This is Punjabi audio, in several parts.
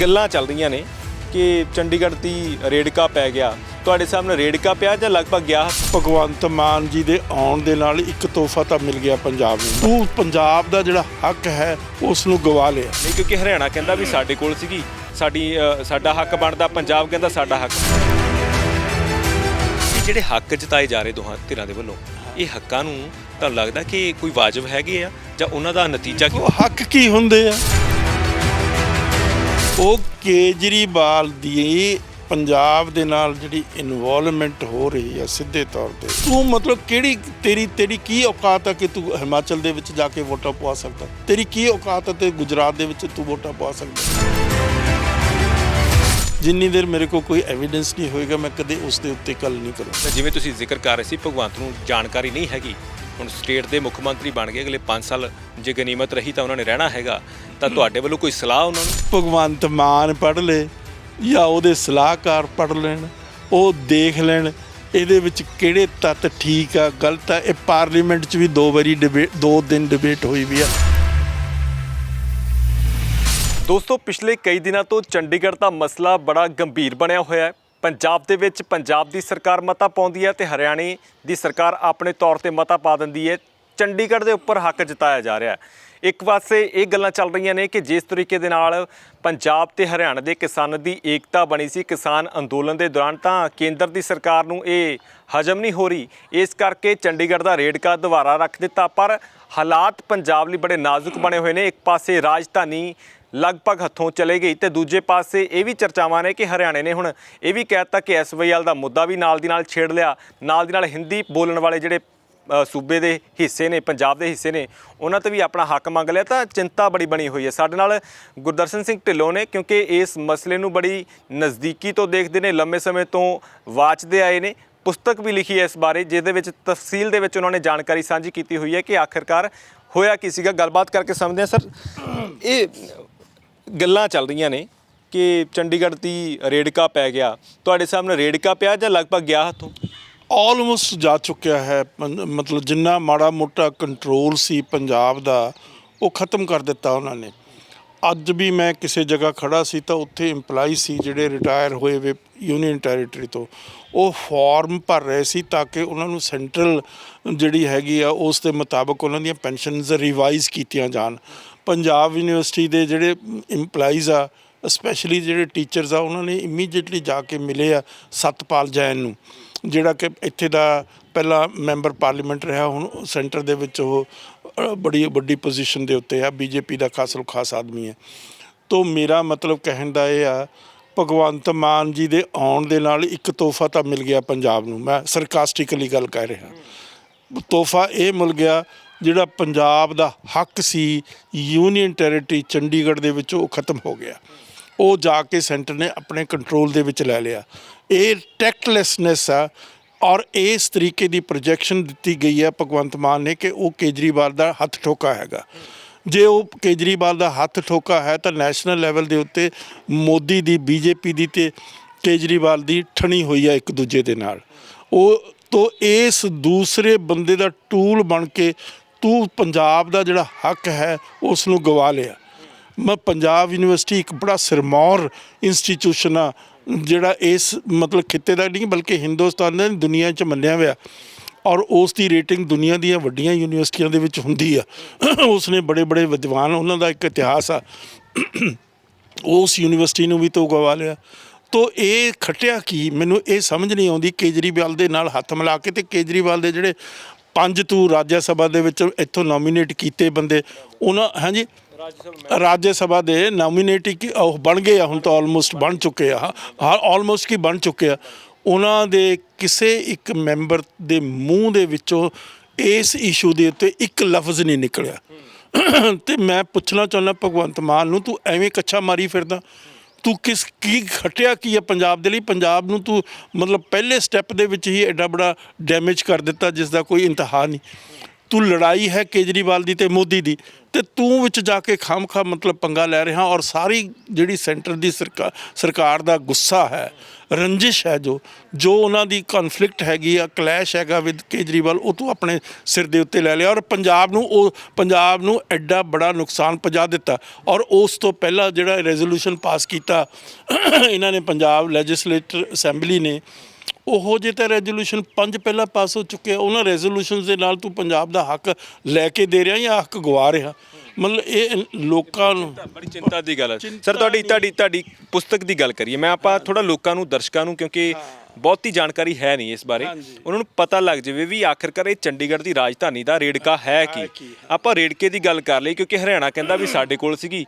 ਗੱਲਾਂ ਚੱਲ ਰਹੀਆਂ ਨੇ ਕਿ ਚੰਡੀਗੜ੍ਹ ਦੀ ਰੇੜਕਾ ਪੈ ਗਿਆ। ਤੁਹਾਡੇ ਸਾਹਮਣੇ ਰੇੜਕਾ ਪਿਆ ਜਾਂ ਲਗਭਗ ਗਿਆ? ਭਗਵੰਤ ਮਾਨ ਜੀ ਦੇ ਆਉਣ ਦੇ ਨਾਲ ਇੱਕ ਤੋਹਫਾ ਤਾਂ ਮਿਲ ਗਿਆ ਪੰਜਾਬ ਨੂੰ। ਤੂੰ ਪੰਜਾਬ ਦਾ ਜਿਹੜਾ ਹੱਕ ਹੈ ਉਸ ਨੂੰ ਗਵਾ ਲਿਆ। ਨਹੀਂ, ਕਿਉਂਕਿ ਹਰਿਆਣਾ ਕਹਿੰਦਾ ਵੀ ਸਾਡੇ ਕੋਲ ਸੀਗੀ, ਸਾਡਾ ਹੱਕ ਬਣਦਾ, ਪੰਜਾਬ ਕਹਿੰਦਾ ਸਾਡਾ ਹੱਕ। ਜਿਹੜੇ ਹੱਕ ਜਤਾਏ ਜਾ ਰਹੇ ਦੋਹਾਂ ਧਿਰਾਂ ਦੇ ਵੱਲੋਂ, ਇਹ ਹੱਕਾਂ ਨੂੰ ਤੁਹਾਨੂੰ ਲੱਗਦਾ ਕਿ ਕੋਈ ਵਾਜਬ ਹੈਗੇ ਆ ਜਾਂ ਉਹਨਾਂ ਦਾ ਨਤੀਜਾ ਕੀ? ਉਹ ਹੱਕ ਕੀ ਹੁੰਦੇ ਆ? ਉਹ ਕੇਜਰੀਵਾਲ ਦੀ ਪੰਜਾਬ ਦੇ ਨਾਲ ਜਿਹੜੀ ਇਨਵੋਲਵਮੈਂਟ ਹੋ ਰਹੀ ਆ ਸਿੱਧੇ ਤੌਰ ਤੇ, ਤੂੰ ਮਤਲਬ ਕਿਹੜੀ ਤੇਰੀ ਕੀ ਔਕਾਤ ਆ ਕਿ ਤੂੰ ਹਿਮਾਚਲ ਦੇ ਵਿੱਚ ਜਾ ਕੇ ਵੋਟਾਂ ਪਵਾ ਸਕਦਾ? ਤੇਰੀ ਕੀ ਔਕਾਤ ਆ ਤੇ ਗੁਜਰਾਤ ਦੇ ਵਿੱਚ ਤੂੰ ਵੋਟਾਂ ਪਵਾ ਸਕਦਾ? ਜਿੰਨੀ ਦੇਰ ਮੇਰੇ ਕੋਲ ਕੋਈ ਐਵੀਡੈਂਸ ਨਹੀਂ ਹੋਏਗਾ ਮੈਂ ਕਦੇ ਉਸ ਦੇ ਉੱਤੇ ਗੱਲ ਨਹੀਂ ਕਰੂੰਗਾ। ਜਿਵੇਂ ਤੁਸੀਂ ਜ਼ਿਕਰ ਕਰ ਰਹੇ ਸੀ, ਭਗਵੰਤ ਨੂੰ ਜਾਣਕਾਰੀ ਨਹੀਂ ਹੈਗੀ, ਹੁਣ ਸਟੇਟ ਦੇ ਮੁੱਖ ਮੰਤਰੀ ਬਣ ਗਏ, ਅਗਲੇ 5 ਸਾਲ ਜੇ ਗਨੀਮਤ ਰਹੀ ਤਾਂ ਉਹਨਾਂ ਨੇ ਰਹਿਣਾ ਹੈਗਾ, ਤਾਂ ਤੁਹਾਡੇ ਵੱਲੋਂ ਕੋਈ ਸਲਾਹ ਉਹਨਾਂ ਨੂੰ? ਭਗਵੰਤ ਮਾਨ ਪੜ੍ਹ ਲੇ ਜਾਂ ਉਹਦੇ ਸਲਾਹਕਾਰ ਪੜ੍ਹ ਲੈਣ, ਉਹ ਦੇਖ ਲੈਣ ਇਹਦੇ ਵਿੱਚ ਕਿਹੜੇ ਤੱਤ ਠੀਕ ਆ ਗਲਤ ਆ। ਇਹ ਪਾਰਲੀਮੈਂਟ 'ਚ ਵੀ 2 ਦਿਨ ਡਿਬੇਟ ਹੋਈ ਵੀ ਆ। ਦੋਸਤੋ, ਪਿਛਲੇ ਕਈ ਦਿਨਾਂ ਤੋਂ ਚੰਡੀਗੜ੍ਹ ਦਾ ਮਸਲਾ ਬੜਾ ਗੰਭੀਰ ਬਣਿਆ ਹੋਇਆ ਹੈ। ਪੰਜਾਬ ਦੇ ਵਿੱਚ ਪੰਜਾਬ ਦੀ ਸਰਕਾਰ ਮਤਾ ਪਾਉਂਦੀ ਹੈ ਤੇ ਹਰਿਆਣੇ ਦੀ ਸਰਕਾਰ ਆਪਣੇ ਤੌਰ ਤੇ ਮਤਾ ਪਾ ਦਿੰਦੀ ਹੈ। ਚੰਡੀਗੜ੍ਹ ਦੇ ਉੱਪਰ ਹੱਕ ਜਤਾਇਆ ਜਾ ਰਿਹਾ ਹੈ। ਇੱਕ ਪਾਸੇ ਇਹ ਗੱਲਾਂ ਚੱਲ ਰਹੀਆਂ ਨੇ ਕਿ ਜਿਸ ਤਰੀਕੇ ਦੇ ਨਾਲ ਪੰਜਾਬ ਤੇ ਹਰਿਆਣਾ ਦੇ ਕਿਸਾਨਾਂ ਦੀ ਏਕਤਾ ਬਣੀ ਸੀ ਕਿਸਾਨ ਅੰਦੋਲਨ ਦੇ ਦੌਰਾਨ, ਤਾਂ ਕੇਂਦਰ ਦੀ ਸਰਕਾਰ ਨੂੰ ਇਹ ਹਜਮ ਨਹੀਂ ਹੋ ਰਹੀ, ਇਸ ਕਰਕੇ ਚੰਡੀਗੜ੍ਹ ਦਾ ਰੇੜਕਾ ਦੁਬਾਰਾ ਰੱਖ ਦਿੱਤਾ। ਪਰ ਹਾਲਾਤ ਪੰਜਾਬ ਲਈ ਬੜੇ ਨਾਜ਼ੁਕ ਬਣੇ ਹੋਏ ਨੇ। ਇੱਕ ਪਾਸੇ ਰਾਜਧਾਨੀ ਲਗਭਗ ਹੱਥੋਂ ਚਲੇ ਗਈ ਤੇ ਦੂਜੇ ਪਾਸੇ ਇਹ ਵੀ ਚਰਚਾਵਾਂ ਨੇ ਕਿ ਹਰਿਆਣੇ ਨੇ ਹੁਣ ਇਹ ਵੀ ਕਹਿ ਦਿੱਤਾ ਕਿ SYL ਦਾ ਮੁੱਦਾ ਵੀ ਨਾਲ ਦੀ ਨਾਲ ਛੇੜ ਲਿਆ। ਨਾਲ ਦੀ ਨਾਲ ਹਿੰਦੀ ਬੋਲਣ ਵਾਲੇ ਜਿਹੜੇ ਸੂਬੇ ਦੇ ਹਿੱਸੇ ਨੇ, ਪੰਜਾਬ ਦੇ ਹਿੱਸੇ ਨੇ, ਉਹਨਾਂ ਤੇ ਵੀ ਆਪਣਾ ਹੱਕ ਮੰਗ ਲਿਆ। ਤਾਂ ਚਿੰਤਾ ਬੜੀ ਬਣੀ ਹੋਈ ਹੈ। ਸਾਡੇ ਨਾਲ ਗੁਰਦਰਸ਼ਨ ਸਿੰਘ ਢਿੱਲੋਂ ਨੇ, ਕਿਉਂਕਿ ਇਸ ਮਸਲੇ ਨੂੰ ਬੜੀ ਨਜ਼ਦੀਕੀ ਤੋਂ ਦੇਖਦੇ ਨੇ, ਲੰਮੇ ਸਮੇਂ ਤੋਂ ਵਾਚਦੇ ਆਏ ਨੇ, ਪੁਸਤਕ ਵੀ ਲਿਖੀ ਹੈ ਇਸ ਬਾਰੇ, ਜਿਹਦੇ ਵਿੱਚ ਤਫਸੀਲ ਦੇ ਵਿੱਚ ਉਹਨਾਂ ਨੇ ਜਾਣਕਾਰੀ ਸਾਂਝੀ ਕੀਤੀ ਹੋਈ ਹੈ ਕਿ ਆਖਿਰਕਾਰ ਹੋਇਆ ਕੀ ਸੀਗਾ। ਗੱਲਬਾਤ ਕਰਕੇ ਸਮਝਦੇ ਹਾਂ। ਸਰ, ਇਹ ਗੱਲਾਂ ਚੱਲ ਰਹੀਆਂ ਨੇ ਕਿ ਚੰਡੀਗੜ੍ਹ ਦੀ ਰੇੜਕਾ ਪੈ ਗਿਆ। ਤੁਹਾਡੇ ਸਾਹਮਣੇ ਰੇੜਕਾ ਪਿਆ ਜਾਂ ਲਗਭਗ ਗਿਆ ਹੱਥੋਂ? ਆਲਮੋਸਟ ਜਾ ਚੁੱਕਿਆ ਹੈ। ਮਤਲਬ ਜਿੰਨਾ ਮਾੜਾ ਮੋਟਾ ਕੰਟਰੋਲ ਸੀ ਪੰਜਾਬ ਦਾ ਉਹ ਖ਼ਤਮ ਕਰ ਦਿੱਤਾ ਉਹਨਾਂ ਨੇ। ਅੱਜ ਵੀ ਮੈਂ ਕਿਸੇ ਜਗ੍ਹਾ ਖੜਾ ਸੀ ਤਾਂ ਉੱਥੇ ਇੰਪਲਾਈ ਸੀ ਜਿਹੜੇ ਰਿਟਾਇਰ ਹੋਏ ਵੇ ਯੂਨੀਅਨ ਟੈਰੀਟਰੀ ਤੋਂ, ਉਹ ਫਾਰਮ ਭਰ ਰਹੇ ਸੀ ਤਾਂ ਕਿ ਉਹਨਾਂ ਨੂੰ ਸੈਂਟਰਲ ਜਿਹੜੀ ਹੈਗੀ ਆ ਉਸ ਦੇ ਮੁਤਾਬਕ ਉਹਨਾਂ ਦੀਆਂ ਪੈਨਸ਼ਨਸ ਰਿਵਾਈਜ਼ ਕੀਤੀਆਂ ਜਾਣ। ਪੰਜਾਬ ਯੂਨੀਵਰਸਿਟੀ ਦੇ ਜਿਹੜੇ ਇੰਪਲਾਈਜ਼ ਆ, ਸਪੈਸ਼ਲੀ ਜਿਹੜੇ ਟੀਚਰਸ ਆ, ਉਹਨਾਂ ਨੇ ਇਮੀਡੀਏਟਲੀ ਜਾ ਕੇ ਮਿਲੇ ਆ ਸਤਪਾਲ ਜੈਨ ਨੂੰ, ਜਿਹੜਾ ਕਿ ਇੱਥੇ ਦਾ ਪਹਿਲਾ ਮੈਂਬਰ ਪਾਰਲੀਮੈਂਟ ਰਿਹਾ, ਹੁਣ ਸੈਂਟਰ ਦੇ ਵਿੱਚ ਉਹ ਬੜੀ ਵੱਡੀ ਪੋਜੀਸ਼ਨ ਦੇ ਉੱਤੇ ਆ, BJP ਦਾ ਖਾਸਲ ਖਾਸ ਆਦਮੀ ਹੈ। ਤੋ ਮੇਰਾ ਮਤਲਬ ਕਹਿਣ ਦਾ ਇਹ ਆ, ਭਗਵੰਤ ਮਾਨ ਜੀ ਦੇ ਆਉਣ ਦੇ ਨਾਲ ਇੱਕ ਤੋਹਫਾ ਤਾਂ ਮਿਲ ਗਿਆ ਪੰਜਾਬ ਨੂੰ। ਮੈਂ ਸਰਕਾਸਟਿਕਲੀ ਗੱਲ ਕਹਿ ਰਿਹਾ। ਤੋਹਫਾ ਇਹ ਮਿਲ ਗਿਆ ਜਿਹੜਾ ਪੰਜਾਬ ਦਾ ਹੱਕ ਸੀ ਯੂਨੀਅਨ ਟੈਰੀਟਰੀ ਚੰਡੀਗੜ੍ਹ ਦੇ ਵਿੱਚ, ਉਹ ਖਤਮ ਹੋ ਗਿਆ। ਉਹ ਜਾ ਕੇ ਸੈਂਟਰ ਨੇ ਆਪਣੇ ਕੰਟਰੋਲ ਦੇ ਵਿੱਚ ਲੈ ਲਿਆ। ਇਹ ਟੈਕਟਲੈਸਨੈਸ ਆ ਔਰ ਇਸ ਤਰੀਕੇ ਦੀ ਪ੍ਰੋਜੈਕਸ਼ਨ ਦਿੱਤੀ ਗਈ ਹੈ ਭਗਵੰਤ ਮਾਨ ਨੇ ਕਿ ਉਹ ਕੇਜਰੀਵਾਲ ਦਾ ਹੱਥ ਠੋਕਾ ਹੈਗਾ। ਜੇ ਉਹ ਕੇਜਰੀਵਾਲ ਦਾ ਹੱਥ ਠੋਕਾ ਹੈ ਤਾਂ ਨੈਸ਼ਨਲ ਲੈਵਲ ਦੇ ਉੱਤੇ ਮੋਦੀ ਦੀ, BJP ਦੀ ਤੇ ਕੇਜਰੀਵਾਲ ਦੀ ਠਣੀ ਹੋਈ ਹੈ ਇੱਕ ਦੂਜੇ ਦੇ ਨਾਲ। ਉਹ ਤੋਂ ਇਸ ਦੂਸਰੇ ਬੰਦੇ ਦਾ ਟੂਲ ਬਣ ਕੇ ਤੂੰ ਪੰਜਾਬ ਦਾ ਜਿਹੜਾ ਹੱਕ ਹੈ ਉਸ ਨੂੰ ਗਵਾ ਲਿਆ। ਮੈਂ ਪੰਜਾਬ ਯੂਨੀਵਰਸਿਟੀ ਇੱਕ ਬੜਾ ਸਿਰਮੌਰ ਇੰਸਟੀਚਿਊਸ਼ਨ ਆ ਜਿਹੜਾ ਇਸ ਮਤਲਬ ਖਿੱਤੇ ਦਾ ਨਹੀਂ ਬਲਕਿ ਹਿੰਦੁਸਤਾਨ ਦੇ ਦੁਨੀਆ 'ਚ ਮੰਨਿਆ ਹੋਇਆ, ਔਰ ਉਸ ਦੀ ਰੇਟਿੰਗ ਦੁਨੀਆ ਦੀਆਂ ਵੱਡੀਆਂ ਯੂਨੀਵਰਸਿਟੀਆਂ ਦੇ ਵਿੱਚ ਹੁੰਦੀ ਆ। ਉਸ ਨੇ ਬੜੇ ਵਿਦਵਾਨ, ਉਹਨਾਂ ਦਾ ਇੱਕ ਇਤਿਹਾਸ ਆ। ਉਸ ਯੂਨੀਵਰਸਿਟੀ ਨੂੰ ਵੀ ਤੂੰ ਗਵਾ ਲਿਆ। ਤੋ ਇਹ ਖੱਟਿਆ ਕੀ, ਮੈਨੂੰ ਇਹ ਸਮਝ ਨਹੀਂ ਆਉਂਦੀ। ਕੇਜਰੀਵਾਲ ਦੇ ਨਾਲ ਹੱਥ ਮਿਲਾ ਕੇ ਤੇ ਕੇਜਰੀਵਾਲ ਦੇ ਜਿਹੜੇ 5 ਤੂੰ ਰਾਜ ਸਭਾ ਦੇ ਵਿੱਚ ਇੱਥੋਂ ਨੋਮੀਨੇਟ ਕੀਤੇ ਬੰਦੇ, ਉਹਨਾਂ ਹਾਂਜੀ ਰਾਜ ਸਭਾ ਦੇ ਨੋਮੀਨੇਟ ਉਹ ਬਣ ਗਏ ਆ, ਹੁਣ ਤਾਂ ਆਲਮੋਸਟ ਬਣ ਚੁੱਕੇ ਆ, ਆਲਮੋਸਟ ਕੀ ਬਣ ਚੁੱਕੇ ਆ। ਉਹਨਾਂ ਦੇ ਕਿਸੇ ਇੱਕ ਮੈਂਬਰ ਦੇ ਮੂੰਹ ਦੇ ਵਿੱਚੋਂ ਇਸ ਇਸ਼ੂ ਦੇ ਉੱਤੇ ਇੱਕ ਲਫ਼ਜ਼ ਨਹੀਂ ਨਿਕਲਿਆ। ਤੇ ਮੈਂ ਪੁੱਛਣਾ ਚਾਹੁੰਦਾ ਭਗਵੰਤ ਮਾਨ ਨੂੰ, ਤੂੰ ਐਵੇਂ ਕੱਛਾ ਮਾਰੀ ਫਿਰਦਾ? ਤੂੰ ਕੀ ਖੱਟਿਆ ਕੀ ਹੈ ਪੰਜਾਬ ਦੇ ਲਈ? ਪੰਜਾਬ ਨੂੰ ਤੂੰ ਮਤਲਬ ਪਹਿਲੇ ਸਟੈਪ ਦੇ ਵਿੱਚ ਹੀ ਐਡਾ ਬੜਾ ਡੈਮੇਜ ਕਰ ਦਿੱਤਾ ਜਿਸ ਦਾ ਕੋਈ ਇੰਤਹਾ ਨਹੀਂ। ਤੂੰ ਲੜਾਈ ਹੈ ਕੇਜਰੀਵਾਲ ਦੀ ਤੇ ਮੋਦੀ ਦੀ, ਤੇ ਤੂੰ ਵਿੱਚ ਜਾ ਕੇ ਖਾਮਖਾ ਮਤਲਬ ਪੰਗਾ ਲੈ ਰਿਹਾ। ਔਰ ਸਾਰੀ ਜਿਹੜੀ ਸੈਂਟਰ ਦੀ ਸਰਕਾਰ ਦਾ ਗੁੱਸਾ ਹੈ, ਰੰਜਿਸ਼ ਹੈ, ਜੋ ਉਹਨਾਂ ਦੀ ਕਨਫਲਿਕਟ ਹੈਗੀ ਆ, ਕਲੈਸ਼ ਹੈਗਾ ਵਿਦ ਕੇਜਰੀਵਾਲ, ਉਹ ਤੂੰ ਆਪਣੇ ਸਿਰ ਦੇ ਉੱਤੇ ਲੈ ਲਿਆ। ਔਰ ਪੰਜਾਬ ਨੂੰ ਐਡਾ ਬੜਾ ਨੁਕਸਾਨ ਪਹੁੰਚਾ ਦਿੱਤਾ। ਔਰ ਉਸ ਤੋਂ ਪਹਿਲਾਂ ਜਿਹੜਾ ਰੈਜ਼ੋਲੂਸ਼ਨ ਪਾਸ ਕੀਤਾ ਇਹਨਾਂ ਨੇ, ਪੰਜਾਬ ਲੈਜਿਸਲੇਟਰ ਅਸੈਂਬਲੀ ਨੇ, ਉਹੋ ਜਿਹੇ ਤਾਂ ਰੈਜ਼ੋਲੂਸ਼ਨ 5 ਪਹਿਲਾਂ ਪਾਸ ਹੋ ਚੁੱਕੇ ਆ। ਉਹਨਾਂ ਰੈਜ਼ੋਲੂਸ਼ਨ ਦੇ ਨਾਲ ਤੂੰ ਪੰਜਾਬ ਦਾ ਹੱਕ ਲੈ ਕੇ ਦੇ ਰਿਹਾ ਜਾਂ ਹੱਕ ਗਵਾ ਰਿਹਾ। ਮਤਲਬ ਇਹ ਲੋਕਾਂ ਨੂੰ ਬੜੀ ਚਿੰਤਾ ਦੀ ਗੱਲ ਹੈ ਸਰ। ਤੁਹਾਡੀ ਪੁਸਤਕ ਦੀ ਗੱਲ ਕਰੀਏ, ਆਪਾਂ ਥੋੜਾ ਲੋਕਾਂ ਨੂੰ, ਦਰਸ਼ਕਾਂ ਨੂੰ, ਕਿਉਂਕਿ ਬਹੁਤੀ ਜਾਣਕਾਰੀ ਹੈ ਨਹੀਂ ਇਸ ਬਾਰੇ, ਉਹਨਾਂ ਨੂੰ ਪਤਾ ਲੱਗ ਜਾਵੇ ਵੀ ਆਖਿਰਕਾਰ ਇਹ ਚੰਡੀਗੜ੍ਹ ਦੀ ਰਾਜਧਾਨੀ ਦਾ ਰੇੜਕਾ ਹੈ ਕੀ। ਆਪਾਂ ਰੇੜਕੇ ਦੀ ਗੱਲ ਕਰ ਲਈ, ਕਿਉਂਕਿ ਹਰਿਆਣਾ ਕਹਿੰਦਾ ਵੀ ਸਾਡੇ ਕੋਲ ਸੀਗੀ,